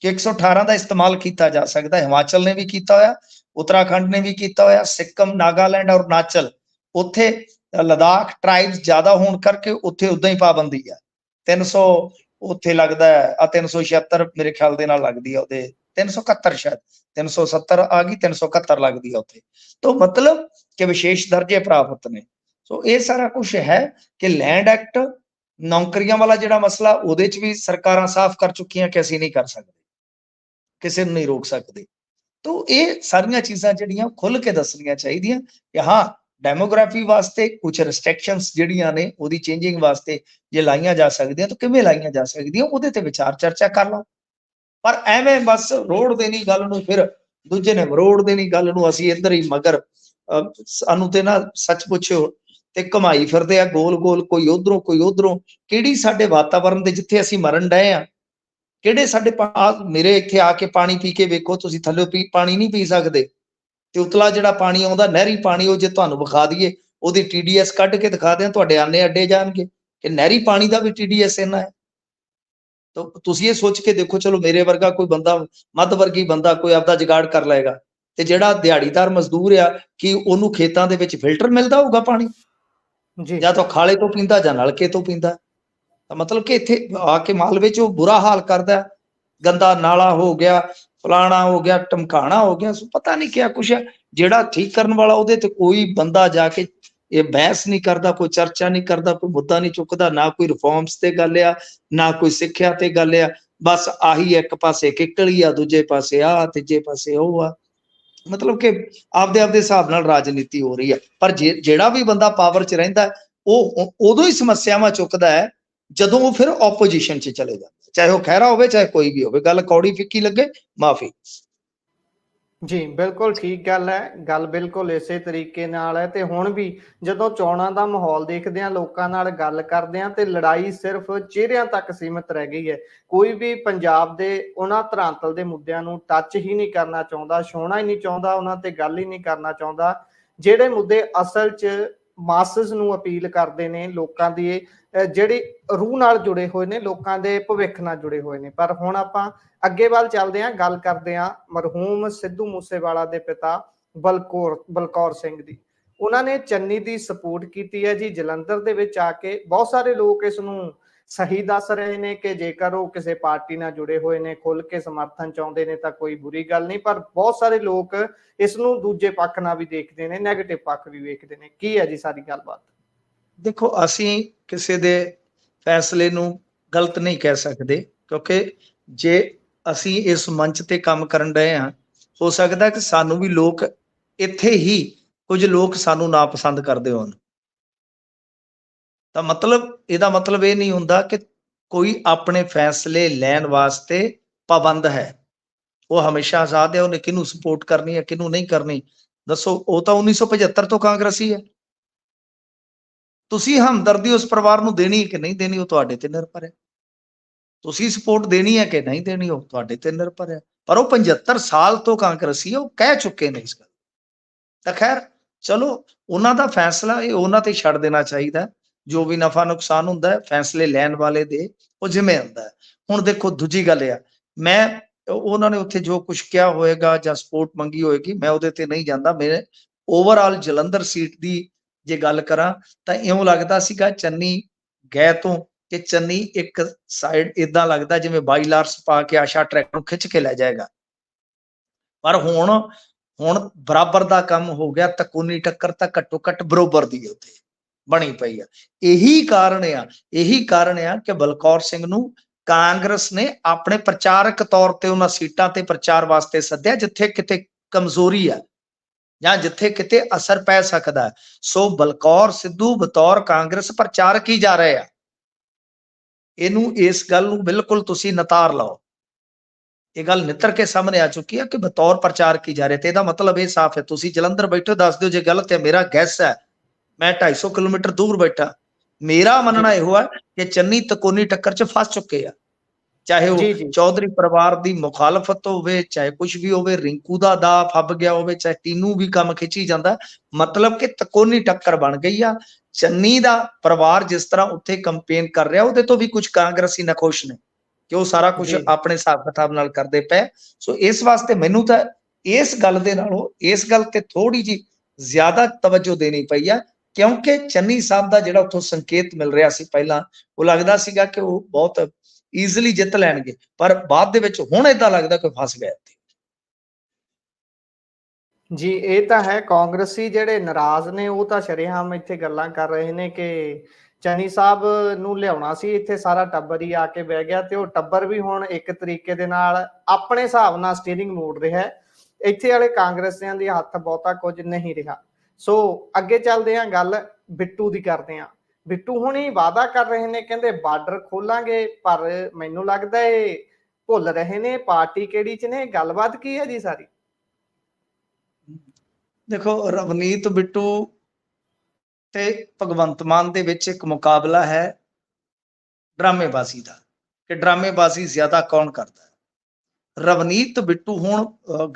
ਕਿ 118 ਦਾ ਇਸਤੇਮਾਲ ਕੀਤਾ ਜਾ ਸਕਦਾ। ਹਿਮਾਚਲ ਨੇ ਵੀ ਕੀਤਾ ਹੋਇਆ, ਉੱਤਰਾਖੰਡ ਨੇ ਵੀ ਕੀਤਾ ਹੋਇਆ, ਸਿੱਕਮ, ਨਾਗਾਲੈਂਡ ਔਰ ਅਰੁਣਾਚਲ, ਉੱਥੇ ਲਦਾਖ ਟ੍ਰਾਈਬਸ ਜ਼ਿਆਦਾ ਹੋਣ ਕਰਕੇ ਉੱਥੇ ਉਦਾਂ ਹੀ ਪਾਬੰਦੀ ਆ। 300 ਉੱਥੇ ਲੱਗਦਾ ਹੈ, ਆ 376 ਮੇਰੇ ਖਿਆਲ ਦੇ ਨਾਲ ਲੱਗਦੀ ਆ, ਉਹਦੇ 371 ਸ਼ਾਇਦ, 370 ਆ ਗਈ, 371 ਲੱਗਦੀ ਆ ਉੱਥੇ। ਤਾਂ ਮਤਲਬ ਕਿ ਵਿਸ਼ੇਸ਼ ਦਰਜੇ ਪ੍ਰਾਪਤ ਨੇ। ਸੋ ਇਹ ਸਾਰਾ ਕੁਝ ਹੈ ਕਿ ਲੈਂਡ ਐਕਟ, ਨੌਕਰੀਆਂ ਵਾਲਾ ਜਿਹੜਾ ਮਸਲਾ, ਉਹਦੇ ਚ ਵੀ ਸਰਕਾਰਾਂ ਸਾਫ਼ ਕਰ ਚੁੱਕੀਆਂ ਕਿ ਅਸੀਂ ਨਹੀਂ ਕਰ ਸਕਦੇ, ਕਿਸੇ ਨੂੰ ਨਹੀਂ ਰੋਕ ਸਕਦੇ। तो ये सारियां चीज़ां जिहड़ियां खुल के दसणियां चाहीदियां कि हाँ डेमोग्राफी वास्ते कुछ रिस्ट्रिक्शंस जिहड़ियां ने ओदी चेंजिंग वास्ते जे लाइयां जा सकदियां तो किवें लाइयां जा सकदियां, ओदे ते विचार चर्चा कर लो। पर एवें बस रोड़ देनी गल नूं फिर दूजे ने मरोड़ देनी गल नूं असीं इधर ही मगर सानूं ते ना सच पुछो ते घुमाई फिरदे आ गोल गोल, कोई उधरों कोई उधरों। किहड़ी साडे वातावरण दे जिथे असीं मरन डए आ, ਕਿਹੜੇ ਸਾਡੇ ਮੇਰੇ ਇੱਥੇ ਆ ਕੇ ਪਾਣੀ ਪੀ ਕੇ ਵੇਖੋ ਤੁਸੀਂ, ਥੱਲੇ ਪਾਣੀ ਨਹੀਂ ਪੀ ਸਕਦੇ। ਤੇ ਉਤਲਾ ਜਿਹੜਾ ਪਾਣੀ ਆਉਂਦਾ ਨਹਿਰੀ ਪਾਣੀ, ਉਹ ਜੇ ਤੁਹਾਨੂੰ ਵਿਖਾ ਦਈਏ ਉਹਦੀ TDS ਕੱਢ ਕੇ ਦਿਖਾ ਦਿਆਂ, ਤੁਹਾਡੇ ਆਨੇ ਅੱਡੇ ਜਾਣਗੇ ਕਿ ਨਹਿਰੀ ਪਾਣੀ ਦਾ ਵੀ TDS ਇੰਨਾ ਹੈ। ਤਾਂ ਤੁਸੀਂ ਇਹ ਸੋਚ ਕੇ ਦੇਖੋ, ਚਲੋ ਮੇਰੇ ਵਰਗਾ ਕੋਈ ਬੰਦਾ, ਮੱਧ ਵਰਗੀ ਬੰਦਾ ਕੋਈ ਆਪਦਾ ਜੁਗਾੜ ਕਰ ਲਏਗਾ, ਤੇ ਜਿਹੜਾ ਦਿਹਾੜੀਦਾਰ ਮਜ਼ਦੂਰ ਆ ਕਿ ਉਹਨੂੰ ਖੇਤਾਂ ਦੇ ਵਿੱਚ ਫਿਲਟਰ ਮਿਲਦਾ ਹੋਊਗਾ ਪਾਣੀ, ਜਾਂ ਤਾਂ ਖਾਲੇ ਤੋਂ ਪੀਂਦਾ ਜਾਂ ਨਲਕੇ ਤੋਂ ਪੀਂਦਾ। मतलब कि इत्थे आके मालवे च बुरा हाल करदा, गंदा नाला हो गया, फलाना हो गया, टमकाना हो गया, पता नहीं क्या कुछ है जेड़ा ठीक करने वाला ओदे ते कोई बंदा जाके ये बहस नहीं करता, कोई चर्चा नहीं करता, कोई मुद्दा नहीं चुकता, ना कोई रिफॉर्म्स ते गल आ, ना कोई सिक्ख्या ते गल आ। बस आही एक पासे किकली आ, दूजे पासे आ, तीजे पासे ओ आ। मतलब कि आपदे आपदे हिसाब नाल राजनीति हो रही है। पर जेड़ा भी बंदा पावर च रहिंदा ओ उदों ही समस्यावां चुकदा है ਜਦੋਂ ਉਹ ਫਿਰ ਆਪੋਜੀਸ਼ਨ 'ਚ ਚਲੇ ਜਾਂਦਾ, ਚਾਹੇ ਉਹ ਖਹਿਰਾ ਹੋਵੇ ਚਾਹੇ ਕੋਈ ਵੀ ਹੋਵੇ। ਗੱਲ ਕੌੜੀ ਫਿੱਕੀ ਲੱਗੇ, ਮਾਫੀ। ਜੀ ਬਿਲਕੁਲ ਠੀਕ ਗੱਲ ਹੈ, ਗੱਲ ਬਿਲਕੁਲ ਇਸੇ ਤਰੀਕੇ ਨਾਲ ਹੈ। ਤੇ ਹੁਣ ਵੀ ਜਦੋਂ ਚੋਣਾਂ ਦਾ ਮਾਹੌਲ ਦੇਖਦੇ ਹਾਂ, ਲੋਕਾਂ ਨਾਲ ਗੱਲ ਕਰਦੇ ਹਾਂ, ਤੇ ਲੜਾਈ ਸਿਰਫ ਚਿਹਰਿਆਂ ਤੱਕ ਸੀਮਿਤ ਰਹਿ ਗਈ ਹੈ। ਕੋਈ ਵੀ ਪੰਜਾਬ ਦੇ ਉਹਨਾਂ ਧਰਾਤਲ ਦੇ ਮੁੱਦਿਆਂ ਨੂੰ ਟੱਚ ਹੀ ਨਹੀਂ ਕਰਨਾ ਚਾਹੁੰਦਾ, ਛੋਹਣਾ ਹੀ ਨਹੀਂ ਚਾਹੁੰਦਾ, ਉਹਨਾਂ ਤੇ ਗੱਲ ਹੀ ਨਹੀਂ ਕਰਨਾ ਚਾਹੁੰਦਾ, ਜਿਹੜੇ ਮੁੱਦੇ ਅਸਲ 'ਚ ਮਾਸਸ ਨੂੰ ਅਪੀਲ ਕਰਦੇ ਨੇ, ਲੋਕਾਂ ਦੀ ਜਿਹੜੀ ਰੂਹ ਨਾਲ ਜੁੜੇ ਹੋਏ ਨੇ, ਲੋਕਾਂ ਦੇ ਭਵਿੱਖ ਨਾਲ ਜੁੜੇ ਹੋਏ ਨੇ। ਪਰ ਹੁਣ ਆਪਾਂ ਅੱਗੇ ਵੱਲ ਚੱਲਦੇ ਹਾਂ, ਗੱਲ ਕਰਦੇ ਹਾਂ ਮਰਹੂਮ ਸਿੱਧੂ ਮੂਸੇਵਾਲਾ ਦੇ ਪਿਤਾ ਬਲਕੌਰ ਸਿੰਘ ਦੀ। ਉਹਨਾਂ ਨੇ ਚੰਨੀ ਦੀ ਸਪੋਰਟ ਕੀਤੀ ਹੈ ਜੀ ਜਲੰਧਰ ਦੇ ਵਿੱਚ ਆ ਕੇ। ਬਹੁਤ ਸਾਰੇ ਲੋਕ ਇਸ ਨੂੰ ਸਹੀ ਦੱਸ ਰਹੇ ਨੇ ਕਿ ਜੇਕਰ ਉਹ ਕਿਸੇ ਪਾਰਟੀ ਨਾਲ ਜੁੜੇ ਹੋਏ ਨੇ, ਖੁੱਲ ਕੇ ਸਮਰਥਨ ਚਾਹੁੰਦੇ ਨੇ, ਤਾਂ ਕੋਈ ਬੁਰੀ ਗੱਲ ਨਹੀਂ। ਪਰ ਬਹੁਤ ਸਾਰੇ ਲੋਕ ਇਸ ਨੂੰ ਦੂਜੇ ਪੱਖ ਨਾਲ ਵੀ ਦੇਖਦੇ ਨੇ, ਨੈਗੇਟਿਵ ਪੱਖ ਵੀ ਵੇਖਦੇ ਨੇ। ਕੀ ਹੈ ਜੀ ਸਾਰੀ ਗੱਲਬਾਤ? ਦੇਖੋ, ਅਸੀਂ ਕਿਸੇ ਦੇ ਫੈਸਲੇ ਨੂੰ ਗਲਤ ਨਹੀਂ ਕਹਿ ਸਕਦੇ, ਕਿਉਂਕਿ ਜੇ ਅਸੀਂ ਇਸ ਮੰਚ ਤੇ ਕੰਮ ਕਰਨ ਡਏ ਹਾਂ, ਹੋ ਸਕਦਾ ਕਿ ਸਾਨੂੰ ਵੀ ਲੋਕ ਇੱਥੇ ਹੀ ਕੁਝ ਲੋਕ ਸਾਨੂੰ ਨਾ ਪਸੰਦ ਕਰਦੇ ਹੋਣ। ਤਾਂ ਮਤਲਬ ਇਹਦਾ ਮਤਲਬ ਇਹ ਨਹੀਂ ਹੁੰਦਾ ਕਿ ਕੋਈ ਆਪਣੇ ਫੈਸਲੇ ਲੈਣ ਵਾਸਤੇ ਪਾਬੰਦ ਹੈ। ਉਹ ਹਮੇਸ਼ਾ ਆਜ਼ਾਦ ਹੈ, ਉਹਨੇ ਕਿਹਨੂੰ ਸਪੋਰਟ ਕਰਨੀ ਹੈ, ਕਿਹਨੂੰ ਨਹੀਂ ਕਰਨੀ। ਦੱਸੋ, ਉਹ ਤਾਂ 1975 ਤੋਂ ਕਾਂਗਰਸੀ ਹੈ। ਤੁਸੀਂ ਹਮਦਰਦੀ ਉਸ ਪਰਿਵਾਰ ਨੂੰ ਦੇਣੀ ਕਿ ਨਹੀਂ ਦੇਣੀ, ਉਹ ਤੁਹਾਡੇ ਤੇ ਨਿਰਭਰ ਹੈ। ਤੁਸੀਂ ਸਪੋਰਟ ਦੇਣੀ ਹੈ ਕਿ ਨਹੀਂ ਦੇਣੀ, ਉਹ ਤੁਹਾਡੇ ਤੇ ਨਿਰਭਰ ਹੈ। ਪਰ ਉਹ 75 ਸਾਲ ਤੋਂ ਕਾਂਗਰਸੀ ਹੈ, ਉਹ ਕਹਿ ਚੁੱਕੇ ਨੇ ਇਸ ਗੱਲ। ਤਾਂ ਖੈਰ ਚਲੋ, ਉਹਨਾਂ ਦਾ ਫੈਸਲਾ ਇਹ ਉਹਨਾਂ ਤੇ ਛੱਡ ਦੇਣਾ ਚਾਹੀਦਾ। ਜੋ ਵੀ ਨਫਾ ਨੁਕਸਾਨ ਹੁੰਦਾ ਹੈ ਫੈਸਲੇ ਲੈਣ ਵਾਲੇ ਦੇ, ਉਹ ਜਿਵੇਂ ਹੁੰਦਾ ਹੈ। ਹੁਣ ਦੇਖੋ, ਦੂਜੀ ਗੱਲ ਆ, ਮੈਂ ਉਹਨਾਂ ਨੇ ਉੱਥੇ ਜੋ ਕੁਝ ਕਿਹਾ ਹੋਏਗਾ ਜਾਂ ਸਪੋਰਟ ਮੰਗੀ ਹੋਏਗੀ, ਮੈਂ ਉਹਦੇ ਤੇ ਨਹੀਂ ਜਾਂਦਾ। ਮੇਰੇ ਓਵਰਆਲ ਜਲੰਧਰ ਸੀਟ ਦੀ ਜੇ ਗੱਲ ਕਰਾਂ ਤਾਂ ਇਉਂ ਲੱਗਦਾ ਸੀਗਾ ਚੰਨੀ ਗਏ ਤੋਂ ਕਿ ਚੰਨੀ ਇੱਕ ਸਾਈਡ ਇਦਾਂ ਲੱਗਦਾ ਜਿਵੇਂ ਬਾਈਲਾਰਸ ਪਾ ਕੇ ਆਸ਼ਾ ਟਰੈਕ ਨੂੰ ਖਿੱਚ ਕੇ ਲੈ ਜਾਏਗਾ। ਪਰ ਹੁਣ ਬਰਾਬਰ ਦਾ ਕੰਮ ਹੋ ਗਿਆ, ਤਕੂਨੀ ਟੱਕਰ ਤਾਂ ਘੱਟੋ ਘੱਟ ਬਰੋਬਰ ਦੀ ਉੱਥੇ ਬਣੀ ਪਈ ਆ। ਇਹੀ ਕਾਰਨ ਆ ਕਿ ਬਲਕੌਰ ਸਿੰਘ ਨੂੰ ਕਾਂਗਰਸ ਨੇ ਆਪਣੇ ਪ੍ਰਚਾਰਕ ਤੌਰ ਤੇ ਉਹਨਾਂ ਸੀਟਾਂ ਤੇ ਪ੍ਰਚਾਰ ਵਾਸਤੇ ਸੱਦਿਆ ਜਿੱਥੇ ਕਿਤੇ ਕਮਜ਼ੋਰੀ ਆ ਜਾਂ ਜਿੱਥੇ ਕਿਤੇ ਅਸਰ ਪੈ ਸਕਦਾ। ਸੋ ਬਲਕੌਰ ਸਿੱਧੂ ਬਤੌਰ ਕਾਂਗਰਸ ਪ੍ਰਚਾਰਕ ਹੀ ਜਾ ਰਹੇ ਆ। ਇਹਨੂੰ, ਇਸ ਗੱਲ ਨੂੰ ਬਿਲਕੁਲ ਤੁਸੀਂ ਨਤਾਰ ਲਓ। ਇਹ ਗੱਲ ਨਿੱਤਰ ਕੇ ਸਾਹਮਣੇ ਆ ਚੁੱਕੀ ਹੈ ਕਿ ਬਤੌਰ ਪ੍ਰਚਾਰ ਕੀ ਜਾ ਰਿਹਾ। ਤੇ ਇਹਦਾ ਮਤਲਬ ਇਹ ਸਾਫ਼ ਹੈ, ਤੁਸੀਂ ਜਲੰਧਰ ਬੈਠੋ, ਦੱਸ ਦਿਓ ਜੇ ਗਲਤ ਹੈ, ਮੇਰਾ ਗੈਸ ਹੈ, ਮੈਂ 250 ਕਿਲੋਮੀਟਰ ਦੂਰ ਬੈਠਾ, ਮੇਰਾ ਮੰਨਣਾ ਇਹੋ ਹੈ ਕਿ ਚੰਨੀ ਤਕੋਨੀ ਟੱਕਰ 'ਚ ਫਸ ਚੁੱਕੇ ਆ। ਚਾਹੇ ਉਹ ਜੀ ਜੀ ਚੌਧਰੀ ਪਰਿਵਾਰ ਦੀ ਮੁਖਾਲਫਤ ਹੋਵੇ, ਚਾਹੇ ਕੁਝ ਵੀ ਹੋਵੇ, ਰਿੰਕੂ ਦਾ ਦਾ ਫੱਬ ਗਿਆ ਹੋਵੇ, ਚਾਹੇ ਟੀਨੂ ਵੀ ਕੰਮ ਖਿੱਚੀ ਜਾਂਦਾ, ਮਤਲਬ ਕਿ ਤਕੋਨੀ ਟੱਕਰ ਬਣ ਗਈ ਆ। ਚੰਨੀ ਦਾ ਪਰਿਵਾਰ ਜਿਸ ਤਰ੍ਹਾਂ ਉੱਥੇ ਕੰਪੇਨ ਕਰ ਰਿਹਾ, ਉਹਦੇ ਤੋਂ ਵੀ ਕੁਝ ਕਾਂਗਰਸੀ ਨਖੁਸ਼ ਨੇ ਕਿ ਉਹ ਸਾਰਾ ਕੁਝ ਜੀ ਆਪਣੇ ਹਿਸਾਬ ਕਿਤਾਬ ਨਾਲ ਕਰਦੇ ਪਏ। ਸੋ ਇਸ ਵਾਸਤੇ ਮੈਨੂੰ ਤਾਂ ਇਸ ਗੱਲ ਦੇ ਨਾਲੋਂ ਇਸ ਗੱਲ ਤੇ ਥੋੜੀ ਜੀ ਜ਼ਿਆਦਾ ਤਵੱਜੋ ਦੇਣੀ ਪਈ ਆ, ਕਿਉਂਕਿ ਚੰਨੀ ਸਾਹਿਬ ਦਾ ਜਿਹੜਾ ਉੱਥੋਂ ਸੰਕੇਤ ਮਿਲ ਰਿਹਾ ਸੀ ਪਹਿਲਾਂ, ਉਹ ਲੱਗਦਾ ਸੀਗਾ ਕਿ ਉਹ ਬਹੁਤ ਈਜ਼ੀਲੀ ਜਿੱਤ ਲੈਣਗੇ, ਪਰ ਬਾਅਦ ਦੇ ਵਿੱਚ ਹੁਣ ਏਦਾਂ ਲੱਗਦਾ ਕਿ ਫਸ ਗਏ। ਜੀ ਇਹ ਤਾਂ ਹੈ, ਕਾਂਗਰਸੀ ਜਿਹੜੇ ਨਾਰਾਜ਼ ਨੇ ਉਹ ਤਾਂ ਸ਼ਰੇਆਮ ਇੱਥੇ ਗੱਲਾਂ ਕਰ ਰਹੇ ਨੇ ਕਿ ਚੰਨੀ ਸਾਹਿਬ ਨੂੰ ਲਿਆਉਣਾ ਸੀ, ਇੱਥੇ ਸਾਰਾ ਟੱਬਰ ਹੀ ਆ ਕੇ ਬਹਿ ਗਿਆ ਤੇ ਉਹ ਟੱਬਰ ਵੀ ਹੁਣ ਇੱਕ ਤਰੀਕੇ ਦੇ ਨਾਲ ਆਪਣੇ ਹਿਸਾਬ ਨਾਲ ਸਟੀਅਰਿੰਗ ਮੋੜ ਰਿਹਾ ਹੈ। ਇੱਥੇ ਵਾਲੇ ਕਾਂਗਰਸੀਆਂ ਦੇ ਹੱਥ ਬਹੁਤਾ ਕੁਝ ਨਹੀਂ ਰਿਹਾ। ਸੋ ਅੱਗੇ ਚੱਲਦੇ ਹਾਂ, ਗੱਲ ਬਿੱਟੂ ਦੀ ਕਰਦੇ ਹਾਂ। ਬਿੱਟੂ ਹੁਣੀ ਵਾਅਦਾ ਕਰ ਰਹੇ ਨੇ, ਕਹਿੰਦੇ ਬਾਰਡਰ ਖੋਲਾਂਗੇ, ਪਰ ਮੈਨੂੰ ਲੱਗਦਾ ਇਹ ਭੁੱਲ ਰਹੇ ਨੇ ਪਾਰਟੀ ਕਿਹੜੀ ਚ ਨੇ। ਗੱਲਬਾਤ ਕੀ ਹੈ ਜੀ ਸਾਰੀ? ਦੇਖੋ, ਰਵਨੀਤ ਬਿੱਟੂ ਤੇ ਭਗਵੰਤ ਮਾਨ ਦੇ ਵਿੱਚ ਇੱਕ ਮੁਕਾਬਲਾ ਹੈ ਡਰਾਮੇਬਾਜ਼ੀ ਦਾ, ਕਿ ਡਰਾਮੇਬਾਜ਼ੀ ਜ਼ਿਆਦਾ ਕੌਣ ਕਰਦਾ ਹੈ। ਰਵਨੀਤ ਬਿੱਟੂ ਹੁਣ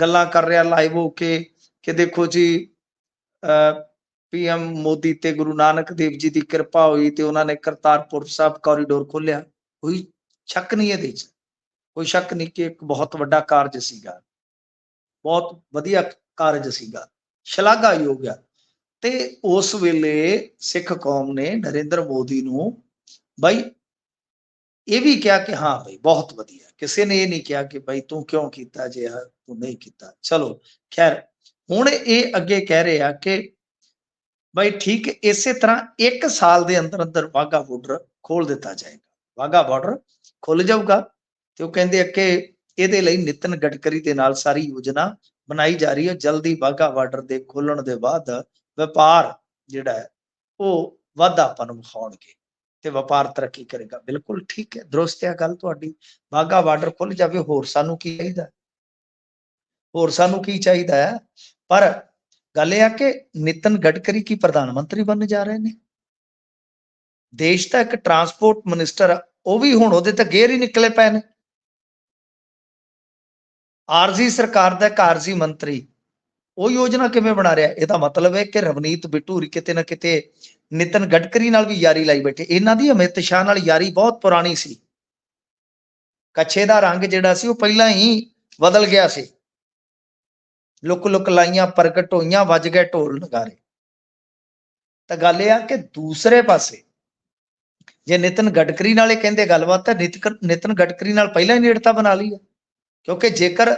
ਗੱਲਾਂ ਕਰ ਰਿਹਾ ਲਾਈਵ ਹੋ ਕੇ ਕਿ ਦੇਖੋ ਜੀ, ਪੀਐਮ ਮੋਦੀ ਤੇ ਗੁਰੂ ਨਾਨਕ ਦੇਵ ਜੀ ਦੀ ਕਿਰਪਾ ਹੋਈ ਤੇ ਉਹਨਾਂ ਨੇ ਕਰਤਾਰਪੁਰ ਸਾਹਿਬ ਕੋਰੀਡੋਰ ਖੋਲਿਆ। ਕੋਈ ਸ਼ੱਕ ਨਹੀਂ ਇਹਦੇ 'ਚ, ਕੋਈ ਸ਼ੱਕ ਨਹੀਂ ਕਿ ਇੱਕ ਬਹੁਤ ਵੱਡਾ ਕਾਰਜ ਸੀਗਾ, ਬਹੁਤ ਵਧੀਆ ਕਾਰਜ ਸੀਗਾ, ਸ਼ਲਾਘਾਯੋਗ ਆ। ਤੇ ਉਸ ਵੇਲੇ ਸਿੱਖ ਕੌਮ ਨੇ ਨਰਿੰਦਰ ਮੋਦੀ ਨੂੰ ਬਾਈ ਇਹ ਵੀ ਕਿਹਾ ਕਿ ਹਾਂ ਬਈ ਬਹੁਤ ਵਧੀਆ, ਕਿਸੇ ਨੇ ਇਹ ਨਹੀਂ ਕਿਹਾ ਕਿ ਬਾਈ ਤੂੰ ਕਿਉਂ ਕੀਤਾ ਜੇ ਤੂੰ ਨਹੀਂ ਕੀਤਾ। ਚਲੋ ਖੈਰ, ਹੁਣ ਇਹ ਅੱਗੇ ਕਹਿ ਰਹੇ ਆ ਕਿ ਬਾਈ ਠੀਕ, ਇਸੇ ਤਰ੍ਹਾਂ 1 ਸਾਲ ਦੇ ਅੰਦਰ ਅੰਦਰ ਵਾਘਾ ਬਾਰਡਰ ਖੋਲ ਦਿੱਤਾ ਜਾਏਗਾ, ਵਾਘਾ ਬਾਰਡਰ ਖੁੱਲ ਜਾਊਗਾ। ਤੇ ਉਹ ਕਹਿੰਦੇ ਆ ਕਿ ਇਹਦੇ ਲਈ ਨਿਤਨ ਗਡਕਰੀ ਦੇ ਨਾਲ ਸਾਰੀ ਯੋਜਨਾ ਬਣਾਈ ਜਾ ਰਹੀ ਹੈ। ਜਲਦੀ ਵਾਘਾ ਬਾਰਡਰ ਦੇ ਖੋਲਣ ਦੇ ਬਾਅਦ ਵਪਾਰ ਜਿਹੜਾ ਹੈ ਉਹ ਵਾਧਾ ਆਪਾਂ ਨੂੰ ਵਿਖਾਉਣਗੇ ਤੇ ਵਪਾਰ ਤਰੱਕੀ ਕਰੇਗਾ। ਬਿਲਕੁਲ ਠੀਕ ਹੈ, ਦਰੁਸਤ ਹੈ ਗੱਲ ਤੁਹਾਡੀ। ਵਾਘਾ ਬਾਰਡਰ ਖੁੱਲ ਜਾਵੇ, ਹੋਰ ਸਾਨੂੰ ਕੀ ਚਾਹੀਦਾ, ਹੋਰ ਸਾਨੂੰ ਕੀ ਚਾਹੀਦਾ ਹੈ। ਪਰ ਗੱਲ ਇਹ ਆ ਕਿ ਨਿਤਨ ਗਡਕਰੀ ਕੀ ਪ੍ਰਧਾਨ ਮੰਤਰੀ ਬਣਨ ਜਾ ਰਹੇ ਨੇ। ਦੇਸ਼ ਦਾ ਇੱਕ ਟਰਾਂਸਪੋਰਟ ਮਿਨਿਸਟਰ, ਉਹ ਵੀ ਹੁਣ ਉਹਦੇ ਤੇ ਗੇਰ ਹੀ ਨਿਕਲੇ ਪਏ ਨੇ। ਆਰਜ਼ੀ ਸਰਕਾਰ ਦਾ ਇੱਕ ਆਰਜ਼ੀ ਮੰਤਰੀ ਉਹ ਯੋਜਨਾ ਕਿਵੇਂ ਬਣਾ ਰਿਹਾ? ਇਹਦਾ ਮਤਲਬ ਹੈ ਕਿ ਰਵਨੀਤ ਬਿੱਟੂ ਕਿਤੇ ਨਾ ਕਿਤੇ ਨਿਤਨ ਗਡਕਰੀ ਨਾਲ ਵੀ ਯਾਰੀ ਲਾਈ ਬੈਠੇ। ਇਹਨਾਂ ਦੀ ਅਮਿਤ ਸ਼ਾਹ ਨਾਲ ਯਾਰੀ ਬਹੁਤ ਪੁਰਾਣੀ ਸੀ। ਕੱਛੇ ਦਾ ਰੰਗ ਜਿਹੜਾ ਸੀ ਉਹ ਪਹਿਲਾਂ ਹੀ ਬਦਲ ਗਿਆ ਸੀ। ਲੁੱਕ ਲੁੱਕ ਲਾਈਆਂ ਪ੍ਰਗਟ ਹੋਈਆਂ, ਵੱਜ ਗਏ ਢੋਲ ਨਗਾਰੇ। ਤਾਂ ਗੱਲ ਇਹ ਆ ਕਿ ਦੂਸਰੇ ਪਾਸੇ ਜੇ ਨਿਤਨ ਗਡਕਰੀ ਨਾਲ ਇਹ ਕਹਿੰਦੇ ਗੱਲਬਾਤ, ਤਾਂ ਨਿਤਨ ਗਡਕਰੀ ਨਾਲ ਪਹਿਲਾਂ ਹੀ ਨੇੜਤਾ ਬਣਾ ਲਈ ਹੈ। ਕਿਉਂਕਿ ਜੇਕਰ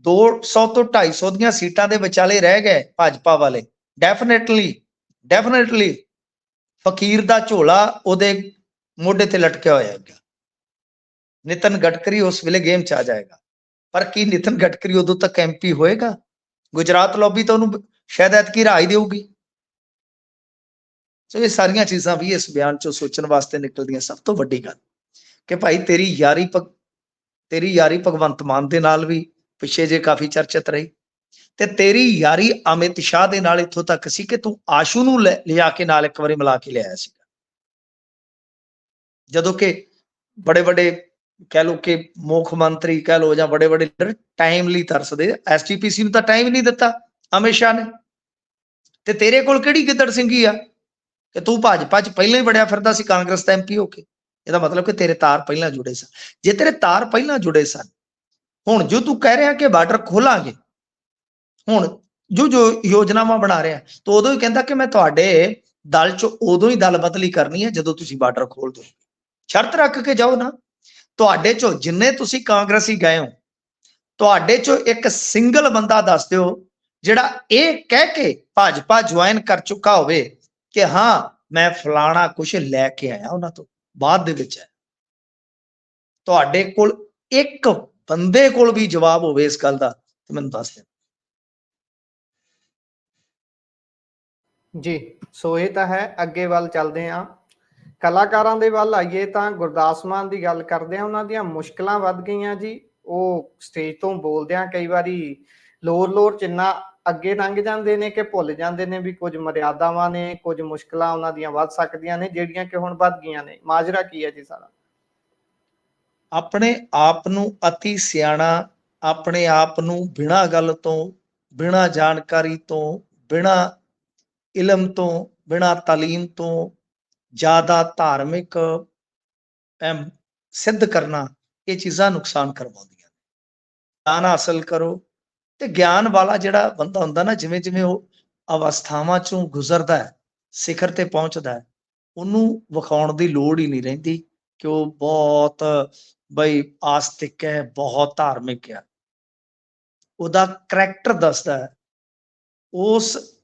200 ਤੋਂ 250 ਦੀਆਂ ਸੀਟਾਂ ਦੇ ਵਿਚਾਲੇ ਰਹਿ ਗਏ ਭਾਜਪਾ ਵਾਲੇ, ਡੈਫੀਨੇਟਲੀ ਫਕੀਰ ਦਾ ਝੋਲਾ ਉਹਦੇ ਮੋਢੇ ਤੇ ਲਟਕਿਆ ਹੋਇਆ ਹੈਗਾ। ਨਿਤਨ ਗਡਕਰੀ ਉਸ ਵੇਲੇ ਗੇਮ 'ਚ ਆ ਜਾਏਗਾ। ਪਰ ਕੀ ਨਿਤਨ ਗਡਕਰੀ ਉਦੋਂ ਤੱਕ ਐਮਪੀ ਹੋਏਗਾ? ਗੁਜਰਾਤ ਲੌਬੀ ਤਾਂ ਉਹਨੂੰ ਸ਼ਾਇਦ ਐਤਕੀ ਰਾਜ ਦੇਊਗੀ। ਸੋ ਇਹ ਸਾਰੀਆਂ ਚੀਜ਼ਾਂ ਵੀ ਇਸ ਬਿਆਨ 'ਚੋਂ ਸੋਚਣ ਵਾਸਤੇ ਨਿਕਲਦੀਆਂ। ਸਭ ਤੋਂ ਵੱਡੀ ਗੱਲ ਕਿ ਭਾਈ ਤੇਰੀ ਯਾਰੀ ਭਗਵੰਤ ਮਾਨ ਦੇ ਨਾਲ ਵੀ ਪਿੱਛੇ ਜੇ ਕਾਫੀ ਚਰਚਿਤ ਰਹੀ, ਤੇ ਤੇਰੀ ਯਾਰੀ ਅਮਿਤ ਸ਼ਾਹ ਦੇ ਨਾਲ ਇੱਥੋਂ ਤੱਕ ਸੀ ਕਿ ਤੂੰ ਆਸ਼ੂ ਨੂੰ ਲਿਆ ਕੇ ਨਾਲ ਇੱਕ ਵਾਰੀ ਮਿਲਾ ਕੇ ਲਿਆਇਆ ਸੀ, ਜਦੋਂ ਕਿ ਬੜੇ ਵੱਡੇ ਕਹਿ ਲੋ ਕਿ ਮੁੱਖ ਮੰਤਰੀ ਕਹਿ ਲੋ ਜਾਂ ਬੜੇ ਵੱਡੇ ਲੀਡਰ ਟਾਈਮ ਲਈ ਤਰਸਦੇ। ਐਸਜੀਪੀਸੀ ਨੂੰ ਤਾਂ ਟਾਈਮ ਨਹੀਂ ਦਿੱਤਾ ਅਮਿਤ ਸ਼ਾਹ ਨੇ। ਤੇ ਤੇਰੇ ਕੋਲ ਕਿਹੜੀ ਗਿੱਦੜ ਸਿੰਘੀ ਆ ਕਿ ਤੂੰ ਭਾਜਪਾ 'ਚ ਪਹਿਲਾਂ ਹੀ ਵੜਿਆ ਫਿਰਦਾ ਸੀ ਕਾਂਗਰਸ ਦਾ ਐਮਪੀ ਹੋ ਕੇ। ਇਹਦਾ ਮਤਲਬ ਕਿ ਤੇਰੇ ਤਾਰ ਪਹਿਲਾਂ ਜੁੜੇ ਸਨ। ਜੇ ਤੇਰੇ ਤਾਰ ਪਹਿਲਾਂ ਜੁੜੇ ਸਨ, ਹੁਣ ਜੋ ਤੂੰ ਕਹਿ ਰਿਹਾ ਕਿ ਬਾਰਡਰ ਖੋਲਾਂਗੇ, ਹੁਣ ਜੋ ਯੋਜਨਾਵਾਂ ਬਣਾ ਰਿਹਾ, ਤਾਂ ਉਦੋਂ ਹੀ ਕਹਿੰਦਾ ਕਿ ਮੈਂ ਤੁਹਾਡੇ ਦਲ 'ਚ ਉਦੋਂ ਹੀ ਦਲ ਬਦਲੀ ਕਰਨੀ ਹੈ ਜਦੋਂ ਤੁਸੀਂ ਬਾਰਡਰ ਖੋਲ ਦਿਓ। ਸ਼ਰਤ ਰੱਖ ਕੇ ਜਾਓ ਨਾ। ਤੁਹਾਡੇ 'ਚੋਂ ਜਿੰਨੇ ਤੁਸੀਂ ਕਾਂਗਰਸੀ ਗਏ ਹੋ, ਤੁਹਾਡੇ 'ਚੋਂ ਇੱਕ ਸਿੰਗਲ ਬੰਦਾ ਦੱਸ ਦਿਓ ਜਿਹੜਾ ਇਹ ਕਹਿ ਕੇ ਭਾਜਪਾ ਜੁਆਇਨ ਕਰ ਚੁੱਕਾ ਹੋਵੇ ਕਿ ਹਾਂ ਮੈਂ ਫਲਾਣਾ ਕੁਝ ਲੈ ਕੇ ਆਇਆ ਉਹਨਾਂ ਤੋਂ ਬਾਅਦ ਦੇ ਵਿੱਚ। ਤੁਹਾਡੇ ਕੋਲ ਇੱਕ ਬੰਦੇ ਕੋਲ ਵੀ ਜਵਾਬ ਹੋਵੇ ਇਸ ਗੱਲ ਦਾ ਤੇ ਮੈਨੂੰ ਦੱਸ ਦੇ। ਜੀ ਸੋ ਇਹ ਤਾਂ ਹੈ। ਅੱਗੇ ਵੱਲ ਚੱਲਦੇ ਹਾਂ, ਕਲਾਕਾਰਾਂ ਦੇ ਵੱਲ ਆਈਏ ਤਾਂ ਗੁਰਦਾਸ ਮਾਨ ਦੀ ਗੱਲ ਕਰਦੇ ਹਾਂ। ਉਹਨਾਂ ਦੀਆਂ ਮੁਸ਼ਕਲਾਂ ਵੱਧ ਗਈਆਂ ਜੀ। ਉਹ ਸਟੇਜ ਤੋਂ ਬੋਲਦਿਆਂ ਕਈ ਵਾਰੀ ਲੋਰ ਚਿੰਨਾ ਅੱਗੇ ਲੰਘ ਜਾਂਦੇ ਨੇ ਕਿ ਭੁੱਲ ਜਾਂਦੇ ਨੇ ਵੀ ਕੁਝ ਮਰਿਆਦਾਵਾਂ ਨੇ, ਕੁਝ ਮੁਸ਼ਕਲਾਂ ਉਹਨਾਂ ਦੀਆਂ ਵੱਧ ਸਕਦੀਆਂ ਨੇ, ਜਿਹੜੀਆਂ ਕਿ ਹੁਣ ਵੱਧ ਗਈਆਂ ਨੇ। ਮਾਜਰਾ ਕੀ ਹੈ ਜੀ ਸਾਰਾ? ਆਪਣੇ ਆਪ ਨੂੰ ਅਤੀ ਸਿਆਣਾ, ਆਪਣੇ ਆਪ ਨੂੰ ਬਿਨਾਂ ਗੱਲ ਤੋਂ, ਬਿਨਾਂ ਜਾਣਕਾਰੀ ਤੋਂ, ਬਿਨਾਂ ਇਲਮ ਤੋਂ, ਬਿਨਾਂ ਤਾਲੀਮ ਤੋਂ ਜ਼ਿਆਦਾ ਧਾਰਮਿਕ ਸਿੱਧ ਕਰਨਾ, ਇਹ ਚੀਜ਼ਾਂ ਨੁਕਸਾਨ ਕਰਵਾਉਂਦੀਆਂ। ਗਿਆਨ ਹਾਸਲ ਕਰੋ, ਤੇ ਗਿਆਨ ਵਾਲਾ ਜਿਹੜਾ ਬੰਦਾ ਹੁੰਦਾ ਨਾ, ਜਿਵੇਂ ਜਿਵੇਂ ਉਹ ਅਵਸਥਾਵਾਂ ਚੋਂ ਗੁਜ਼ਰਦਾ ਹੈ, ਸਿਖਰ ਤੇ ਪਹੁੰਚਦਾ ਹੈ, ਉਹਨੂੰ ਵਿਖਾਉਣ ਦੀ ਲੋੜ ਹੀ ਨਹੀਂ ਰਹਿੰਦੀ ਕਿ ਉਹ ਬਹੁਤ ਬਈ ਆਸਤਿਕ ਹੈ, ਬਹੁਤ ਧਾਰਮਿਕ ਹੈ। ਉਹਦਾ ਕਰੈਕਟਰ ਦੱਸਦਾ ਹੈ, ਉਸ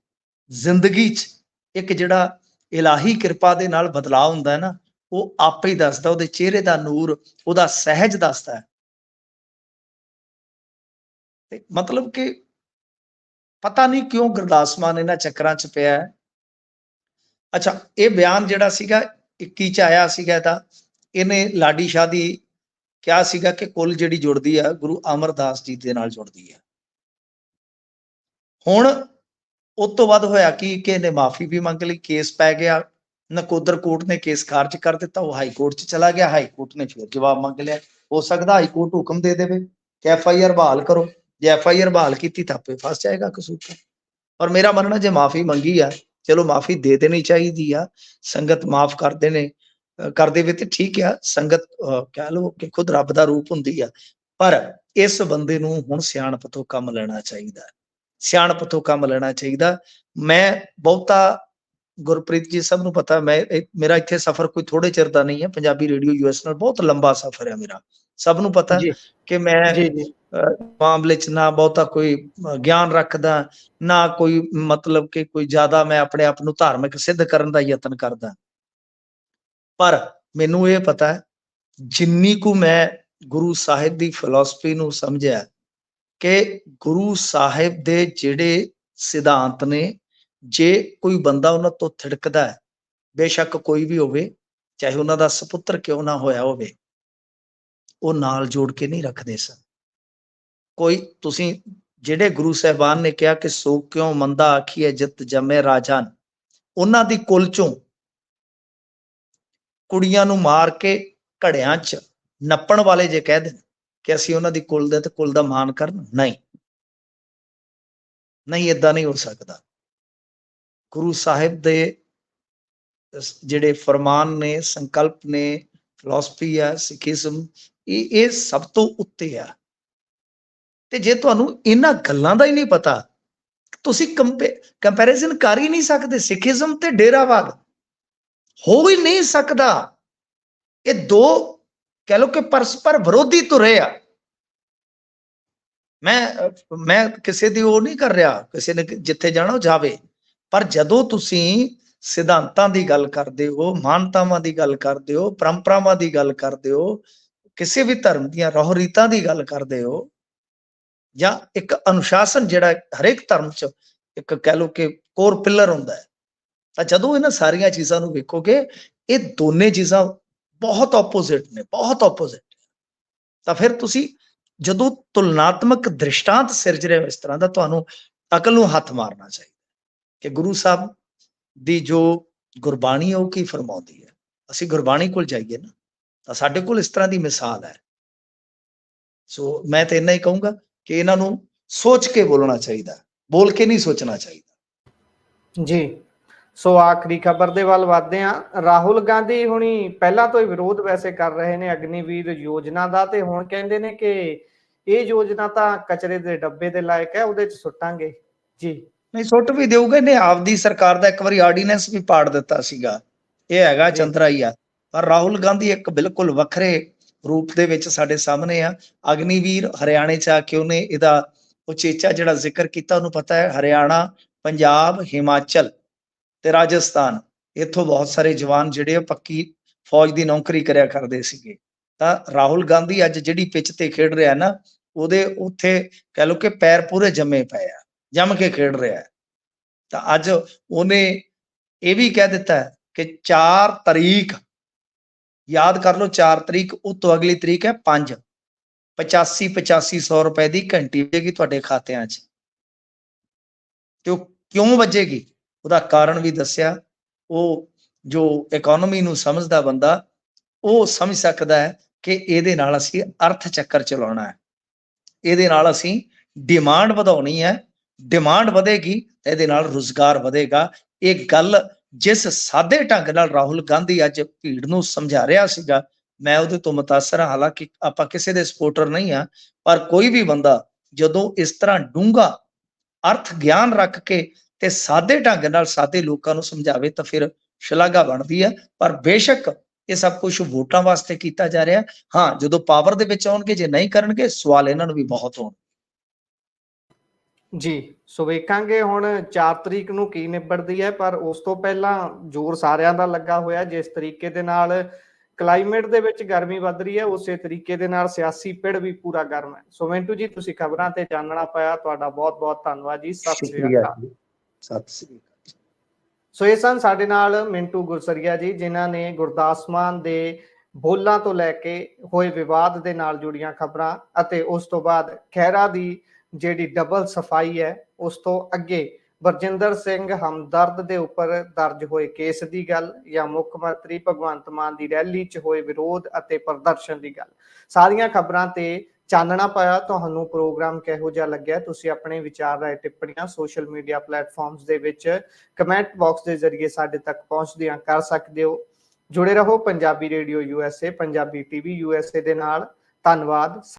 ਜ਼ਿੰਦਗੀ 'ਚ ਇੱਕ ਜਿਹੜਾ ਇਲਾਹੀ ਕਿਰਪਾ ਦੇ ਨਾਲ ਬਦਲਾਅ ਹੁੰਦਾ ਹੈ ਨਾ, ਉਹ ਆਪੇ ਹੀ ਦੱਸਦਾ। ਉਹਦੇ ਚਿਹਰੇ ਦਾ ਨੂਰ, ਉਹਦਾ ਸਹਿਜ ਦੱਸਦਾ ਹੈ। ਤੇ ਮਤਲਬ ਕਿ ਪਤਾ ਨਹੀਂ ਕਿਉਂ ਗੁਰਦਾਸ ਮਾਨ ਇਹਨਾਂ ਚੱਕਰਾਂ 'ਚ ਪਿਆ ਹੈ। ਅੱਛਾ, ਇਹ ਬਿਆਨ ਜਿਹੜਾ ਸੀਗਾ 21 'ਚ ਆਇਆ ਸੀਗਾ, ਇਹਦਾ ਇਹਨੇ ਲਾਡੀ ਸ਼ਾਹ ਦੀ ਕਿਹਾ ਸੀਗਾ ਕਿ ਕੁੱਲ ਜਿਹੜੀ ਜੁੜਦੀ ਆ ਗੁਰੂ ਅਮਰਦਾਸ ਜੀ ਦੇ ਨਾਲ ਜੁੜਦੀ ਹੈ। ਹੁਣ ਉਸ ਤੋਂ ਬਾਅਦ ਹੋਇਆ ਕਿ ਇਹਨੇ ਮਾਫੀ ਵੀ ਮੰਗ ਲਈ, ਕੇਸ ਪੈ ਗਿਆ, ਨਕੋਦਰ ਕੋਰਟ ਨੇ ਕੇਸ ਖਾਰਜ ਕਰ ਦਿੱਤਾ, ਉਹ ਹਾਈ ਕੋਰਟ 'ਚ ਚਲਾ ਗਿਆ, ਹਾਈ ਕੋਰਟ ਨੇ ਫਿਰ ਜਵਾਬ ਮੰਗ ਲਿਆ। ਹੋ ਸਕਦਾ ਹਾਈ ਕੋਰਟ ਹੁਕਮ ਦੇ ਦੇਵੇ ਕਿ FIR ਬਹਾਲ ਕਰੋ, ਜੇ FIR ਬਹਾਲ ਕੀਤੀ ਤਾਂ ਆਪੇ ਫਸ ਜਾਏਗਾ ਕਸੂਰ। ਔਰ ਮੇਰਾ ਮੰਨਣਾ, ਜੇ ਮਾਫੀ ਮੰਗੀ ਆ, ਚਲੋ ਮਾਫੀ ਦੇ ਦੇਣੀ ਚਾਹੀਦੀ ਆ, ਸੰਗਤ ਮਾਫ ਕਰਦੇ ਨੇ, ਕਰ ਦੇਵੇ ਤੇ ਠੀਕ ਆ। ਸੰਗਤ ਕਹਿ ਲਓ ਕਿ ਖੁਦ ਰੱਬ ਦਾ ਰੂਪ ਹੁੰਦੀ ਆ, ਪਰ ਇਸ ਬੰਦੇ ਨੂੰ ਹੁਣ ਸਿਆਣਪ ਤੋਂ ਕੰਮ ਲੈਣਾ ਚਾਹੀਦਾ, ਸਿਆਣਪ ਤੋਂ ਕੰਮ ਲੈਣਾ ਚਾਹੀਦਾ। ਮੈਂ ਬਹੁਤਾ, ਗੁਰਪ੍ਰੀਤ ਜੀ ਸਭ ਨੂੰ ਪਤਾ, ਮੇਰਾ ਇੱਥੇ ਸਫ਼ਰ ਕੋਈ ਥੋੜੇ ਚਿਰ ਦਾ ਨਹੀਂ ਹੈ, ਪੰਜਾਬੀ ਰੇਡੀਓ US ਨਾਲ ਬਹੁਤ ਲੰਬਾ ਸਫ਼ਰ ਹੈ ਮੇਰਾ। ਸਭ ਨੂੰ ਪਤਾ ਕਿ ਮੈਂ ਮਾਮਲੇ 'ਚ ਨਾ ਬਹੁਤਾ ਕੋਈ ਗਿਆਨ ਰੱਖਦਾ, ਨਾ ਕੋਈ ਮਤਲਬ ਕਿ ਕੋਈ ਜ਼ਿਆਦਾ ਮੈਂ ਆਪਣੇ ਆਪ ਨੂੰ ਧਾਰਮਿਕ ਸਿੱਧ ਕਰਨ ਦਾ ਯਤਨ ਕਰਦਾ। ਪਰ ਮੈਨੂੰ ਇਹ ਪਤਾ ਹੈ, ਜਿੰਨੀ ਕੁ ਮੈਂ ਗੁਰੂ ਸਾਹਿਬ ਦੀ ਫਿਲਾਸਫੀ ਨੂੰ ਸਮਝਿਆ, ਕਿ ਗੁਰੂ ਸਾਹਿਬ ਦੇ ਜਿਹੜੇ ਸਿਧਾਂਤ ਨੇ, ਜੇ ਕੋਈ ਬੰਦਾ ਉਹਨਾਂ ਤੋਂ ਥਿੜਕਦਾ ਹੈ, ਬੇਸ਼ੱਕ ਕੋਈ ਵੀ ਹੋਵੇ, ਚਾਹੇ ਉਹਨਾਂ ਦਾ ਸਪੁੱਤਰ ਕਿਉਂ ਨਾ ਹੋਇਆ ਹੋਵੇ, ਉਹ ਨਾਲ ਜੋੜ ਕੇ ਨਹੀਂ ਰੱਖਦੇ ਸਨ। ਕੋਈ ਤੁਸੀਂ ਜਿਹੜੇ ਗੁਰੂ ਸਾਹਿਬਾਨ ਨੇ ਕਿਹਾ ਕਿ ਸੋ ਕਿਉਂ ਮੰਦਾ ਆਖੀਏ ਜਿਤ ਜੰਮੇ ਰਾਜਾਨ, ਉਹਨਾਂ ਦੀ ਕੁਲ ਚੋਂ ਕੁੜੀਆਂ ਨੂੰ ਮਾਰ ਕੇ ਘੜਿਆਂ 'ਚ ਨੱਪਣ ਵਾਲੇ ਜੇ ਕਹਿ ਦੇਣ ਕਿ ਅਸੀਂ ਉਹਨਾਂ ਦੀ ਕੁਲ ਦੇ ਤੇ ਕੁਲ ਦਾ ਮਾਣ ਕਰਨ, ਨਹੀਂ, ਏਦਾਂ ਨਹੀਂ ਹੋ ਸਕਦਾ। ਗੁਰੂ ਸਾਹਿਬ ਦੇ ਜਿਹੜੇ ਫਰਮਾਨ ਨੇ, ਸੰਕਲਪ ਨੇ, ਫਿਲਾਸਫੀ ਆ, ਸਿੱਖੀਜ਼ਮ, ਇਹ ਸਭ ਤੋਂ ਉੱਤੇ ਆ। ਤੇ ਜੇ ਤੁਹਾਨੂੰ ਇਹਨਾਂ ਗੱਲਾਂ ਦਾ ਹੀ ਨਹੀਂ ਪਤਾ, ਤੁਸੀਂ ਕੰਪੈਰੀਜ਼ਨ ਕਰ ਹੀ ਨਹੀਂ ਸਕਦੇ। ਸਿੱਖੀਜ਼ਮ ਤੇ ਡੇਰਾਵਾਦ ਹੋ ਹੀ ਨਹੀਂ ਸਕਦਾ। ਇਹ ਦੋ ਕਹਿ ਲਓ ਕਿ ਪਰਸਪਰ ਵਿਰੋਧੀ ਤੁਰੇ ਆ। ਮੈਂ ਕਿਸੇ ਦੀ ਉਹ ਨਹੀਂ ਕਰ ਰਿਹਾ, ਕਿਸੇ ਨੇ ਜਿੱਥੇ ਜਾਣਾ ਉਹ ਜਾਵੇ, ਪਰ ਜਦੋਂ ਤੁਸੀਂ ਸਿਧਾਂਤਾਂ ਦੀ ਗੱਲ ਕਰਦੇ ਹੋ, ਮਾਨਤਾਵਾਂ ਦੀ ਗੱਲ ਕਰਦੇ ਹੋ, ਪਰੰਪਰਾਵਾਂ ਦੀ ਗੱਲ ਕਰਦੇ ਹੋ, ਕਿਸੇ ਵੀ ਧਰਮ ਦੀਆਂ ਰਹੁ ਰੀਤਾਂ ਦੀ ਗੱਲ ਕਰਦੇ ਹੋ, ਜਾਂ ਇੱਕ ਅਨੁਸ਼ਾਸਨ ਜਿਹੜਾ ਹਰੇਕ ਧਰਮ 'ਚ ਇੱਕ ਕਹਿ ਲਓ ਕਿ ਕੋਰ ਪਿਲਰ ਹੁੰਦਾ ਹੈ, ਤਾਂ ਜਦੋਂ ਇਹਨਾਂ ਸਾਰੀਆਂ ਚੀਜ਼ਾਂ ਨੂੰ ਵੇਖੋਗੇ, ਇਹ ਦੋਨੇ ਚੀਜ਼ਾਂ ਬਹੁਤ ਆਪੋਜ਼ਿਟ ਨੇ, ਬਹੁਤ ਆਪੋਜ਼ਿਟ। ਤਾਂ ਫਿਰ ਤੁਸੀਂ ਜਦੋਂ ਤੁਲਨਾਤਮਕ ਦ੍ਰਿਸ਼ਟਾਂਤ ਸਿਰਜ ਰਹੇ ਹੋ ਇਸ ਤਰ੍ਹਾਂ ਦਾ, ਤੁਹਾਨੂੰ ਅਕਲ ਨੂੰ ਹੱਥ ਮਾਰਨਾ ਚਾਹੀਦਾ ਕਿ ਗੁਰੂ ਸਾਹਿਬ ਦੀ ਜੋ ਗੁਰਬਾਣੀ ਹੈ ਉਹ ਕੀ ਫਰਮਾਉਂਦੀ ਹੈ। ਅਸੀਂ ਗੁਰਬਾਣੀ ਕੋਲ ਜਾਈਏ ਨਾ, ਤਾਂ ਸਾਡੇ ਕੋਲ ਇਸ ਤਰ੍ਹਾਂ ਦੀ ਮਿਸਾਲ ਹੈ। ਸੋ ਮੈਂ ਤਾਂ ਇੰਨਾ ਹੀ ਕਹੂੰਗਾ ਕਿ ਇਹਨਾਂ ਨੂੰ ਸੋਚ ਕੇ ਬੋਲਣਾ ਚਾਹੀਦਾ, ਬੋਲ ਕੇ ਨਹੀਂ ਸੋਚਣਾ ਚਾਹੀਦਾ ਜੀ। ਸੋ ਆਖਰੀ ਖਬਰ ਦੇ ਵੱਲ ਵਧਦੇ ਹਾਂ। ਰਾਹੁਲ ਗਾਂਧੀ ਹੁਣੀ ਪਹਿਲਾਂ ਤੋਂ ਹੀ ਵਿਰੋਧ ਵੈਸੇ ਕਰ ਰਹੇ ਨੇ ਅਗਨੀਵੀਰ ਯੋਜਨਾ ਦਾ, ਤੇ ਹੁਣ ਕਹਿੰਦੇ ਨੇ ਕਿ ਇਹ ਯੋਜਨਾ ਤਾਂ ਕਚਰੇ ਦੇ ਡੱਬੇ ਦੇ ਲਾਇਕ ਹੈ, ਉਹਦੇ 'ਚ ਸੁੱਟਾਂਗੇ ਜੀ। ਨਹੀਂ, ਸੁੱਟ ਵੀ ਦੇਊਗੇ ਨੇ। ਆਪਦੀ ਸਰਕਾਰ ਦਾ ਇੱਕ ਵਾਰੀ ਆਰਡੀਨੈਂਸ ਵੀ ਪਾੜ ਦਿੱਤਾ ਸੀਗਾ, ਇਹ ਹੈਗਾ ਚੰਦਰਾਈਆ। ਪਰ ਰਾਹੁਲ ਗਾਂਧੀ ਇੱਕ ਬਿਲਕੁਲ ਵੱਖਰੇ ਰੂਪ ਦੇ ਵਿੱਚ ਸਾਡੇ ਸਾਹਮਣੇ ਆ। ਅਗਨੀਵੀਰ ਹਰਿਆਣੇ 'ਚ ਆ ਕੇ ਉਹਨੇ ਇਹਦਾ ਉਚੇਚਾ ਜਿਹੜਾ ਜ਼ਿਕਰ ਕੀਤਾ, ਉਹਨੂੰ ਪਤਾ ਹੈ ਹਰਿਆਣਾ, ਪੰਜਾਬ, ਹਿਮਾਚਲ ਤੇ ਰਾਜਸਥਾਨ, ਇੱਥੋਂ ਬਹੁਤ ਸਾਰੇ ਜਵਾਨ ਜਿਹੜੇ ਪੱਕੀ ਫੌਜ ਦੀ ਨੌਕਰੀ ਕਰਿਆ ਕਰਦੇ ਸੀਗੇ। ਤਾਂ ਰਾਹੁਲ ਗਾਂਧੀ ਅੱਜ ਜਿਹੜੀ ਪਿੱਚ ਤੇ ਖੇਡ ਰਿਹਾ ਨਾ, ਉਹਦੇ ਉੱਥੇ ਕਹਿ ਲਓ ਕਿ ਪੈਰ ਪੂਰੇ ਜੰਮੇ ਪਏ ਆ, ਜੰਮ ਕੇ ਖੇਡ ਰਿਹਾ। ਤਾਂ ਅੱਜ ਉਹਨੇ ਇਹ ਵੀ ਕਹਿ ਦਿੱਤਾ ਕਿ 4 ਤਰੀਕ, ਯਾਦ ਕਰ ਲਓ 4 ਤਰੀਕ, ਉਹ ਤੋਂ ਅਗਲੀ ਤਰੀਕ ਹੈ 5, 85-8500 ਰੁਪਏ ਦੀ ਘੰਟੀ ਵੱਜੇਗੀ ਤੁਹਾਡੇ ਖਾਤਿਆਂ 'ਚ। ਤੇ ਉਹ ਕਿਉਂ ਵੱਜੇਗੀ ਉਹਦਾ ਕਾਰਨ ਵੀ ਦੱਸਿਆ। ਉਹ ਜੋ ਇਕਨੋਮੀ ਨੂੰ ਸਮਝਦਾ ਬੰਦਾ ਉਹ ਸਮਝ ਸਕਦਾ ਹੈ ਕਿ ਇਹਦੇ ਨਾਲ ਅਸੀਂ ਅਰਥ ਚੱਕਰ ਚਲਾਉਣਾ ਹੈ, ਇਹਦੇ ਨਾਲ ਅਸੀਂ ਡਿਮਾਂਡ ਵਧਾਉਣੀ ਹੈ। ਡਿਮਾਂਡ ਵਧੇਗੀ ਤਾਂ ਇਹਦੇ ਨਾਲ ਰੁਜ਼ਗਾਰ ਵਧੇਗਾ। ਇਹ ਗੱਲ ਜਿਸ ਸਾਦੇ ਢੰਗ ਨਾਲ ਰਾਹੁਲ ਗਾਂਧੀ ਅੱਜ ਭੀੜ ਨੂੰ ਸਮਝਾ ਰਿਹਾ ਸੀਗਾ, ਮੈਂ ਉਹਦੇ ਤੋਂ ਮੁਤਾਸਰ ਹਾਂ। ਹਾਲਾਂਕਿ ਆਪਾਂ ਕਿਸੇ ਦੇ ਸਪੋਰਟਰ ਨਹੀਂ ਆ, ਪਰ ਕੋਈ ਵੀ ਬੰਦਾ ਜਦੋਂ ਇਸ ਤਰ੍ਹਾਂ ਡੂੰਘਾ ਅਰਥ ਗਿਆਨ ਰੱਖ ਕੇ ਤੇ ਸਾਦੇ ਢੰਗ ਨਾਲ ਸਾਦੇ ਲੋਕਾਂ ਨੂੰ ਸਮਝਾਵੇ ਤਾਂ ਫਿਰ ਸ਼ਲਾਘਾ ਬਣਦੀ ਹੈ। ਪਰ ਬੇਸ਼ੱਕ ਇਹ ਸਭ ਕੁਝ ਵੋਟਾਂ ਵਾਸਤੇ ਕੀਤਾ ਜਾ ਰਿਹਾ। ਹਾਂ, ਜਦੋਂ ਪਾਵਰ ਦੇ ਵਿੱਚ ਆਉਣਗੇ, ਜੇ ਨਹੀਂ ਕਰਨਗੇ, ਸਵਾਲ ਇਹਨਾਂ ਨੂੰ ਵੀ ਬਹੁਤ ਹੋਣ। ਜੀ, ਸੋ ਵੇਖਾਂਗੇ ਹੁਣ 4 ਤਰੀਕ ਨੂੰ ਕੀ ਨਿਬੜਦੀ ਹੈ। ਪਰ ਉਸ ਤੋਂ ਪਹਿਲਾਂ ਜ਼ੋਰ ਸਾਰਿਆਂ ਦਾ ਲੱਗਾ ਹੋਇਆ। ਜਿਸ ਤਰੀਕੇ ਦੇ ਨਾਲ ਕਲਾਈਮੇਟ ਦੇ ਵਿੱਚ ਗਰਮੀ ਵੱਧ ਰਹੀ ਹੈ, ਉਸੇ ਤਰੀਕੇ ਦੇ ਨਾਲ ਸਿਆਸੀ ਪਿੜ ਵੀ ਪੂਰਾ ਗਰਮ ਹੈ। ਸੋ ਮਿੰਟੂ ਜੀ, ਤੁਸੀਂ ਖਬਰਾਂ ਤੇ ਚਾਨਣਾ ਪਾਇਆ, ਤੁਹਾਡਾ ਬਹੁਤ ਬਹੁਤ ਧੰਨਵਾਦ ਜੀ। ਸਤਿ ਸ੍ਰੀ ਅਕਾਲ। ਸਤਿ ਸ੍ਰੀ ਅਕਾਲ। ਸੋ ਇਹ ਸਨ ਸਾਡੇ ਨਾਲ ਮਿੰਟੂ ਗੁਰਸਰੀਆ ਜੀ, ਜਿਨ੍ਹਾਂ ਨੇ ਗੁਰਦਾਸ ਮਾਨ ਦੇ ਬੋਲਾਂ ਤੋਂ ਲੈ ਕੇ ਹੋਏ ਵਿਵਾਦ ਦੇ ਨਾਲ ਜੁੜੀਆਂ ਖਬਰਾਂ ਅਤੇ ਉਸ ਤੋਂ ਬਾਅਦ ਖਹਿਰਾ ਦੀ ਜਿਹੜੀ ਡਬਲ ਸਫਾਈ ਹੈ, ਉਸ ਤੋਂ ਅੱਗੇ ਬਰਜਿੰਦਰ ਸਿੰਘ ਹਮਦਰਦ ਦੇ ਉੱਪਰ ਦਰਜ ਹੋਏ ਕੇਸ ਦੀ ਗੱਲ, ਜਾਂ ਮੁੱਖ ਮੰਤਰੀ ਭਗਵੰਤ ਮਾਨ ਦੀ ਰੈਲੀ 'ਚ ਹੋਏ ਵਿਰੋਧ ਅਤੇ ਪ੍ਰਦਰਸ਼ਨ ਦੀ ਗੱਲ, ਸਾਰੀਆਂ ਖਬਰਾਂ ਤੇ ਚਾਨਣਾ ਪਾਇਆ। ਤੁਹਾਨੂੰ ਪ੍ਰੋਗਰਾਮ ਕਿਹੋ ਜਿਹਾ ਲੱਗਿਆ? ਤੁਸੀਂ ਆਪਣੇ ਵਿਚਾਰ ਰਾਏ ਟਿੱਪਣੀਆਂ ਸੋਸ਼ਲ ਮੀਡੀਆ ਪਲੇਟਫਾਰਮਸ ਦੇ ਵਿੱਚ ਕਮੈਂਟ ਬਾਕਸ ਦੇ ਜ਼ਰੀਏ ਸਾਡੇ ਤੱਕ ਪਹੁੰਚਦੀਆਂ ਕਰ ਸਕਦੇ ਹੋ। ਜੁੜੇ ਰਹੋ Punjabi radio USA, Punjabi TV USA ਦੇ ਨਾਲ। ਧੰਨਵਾਦ।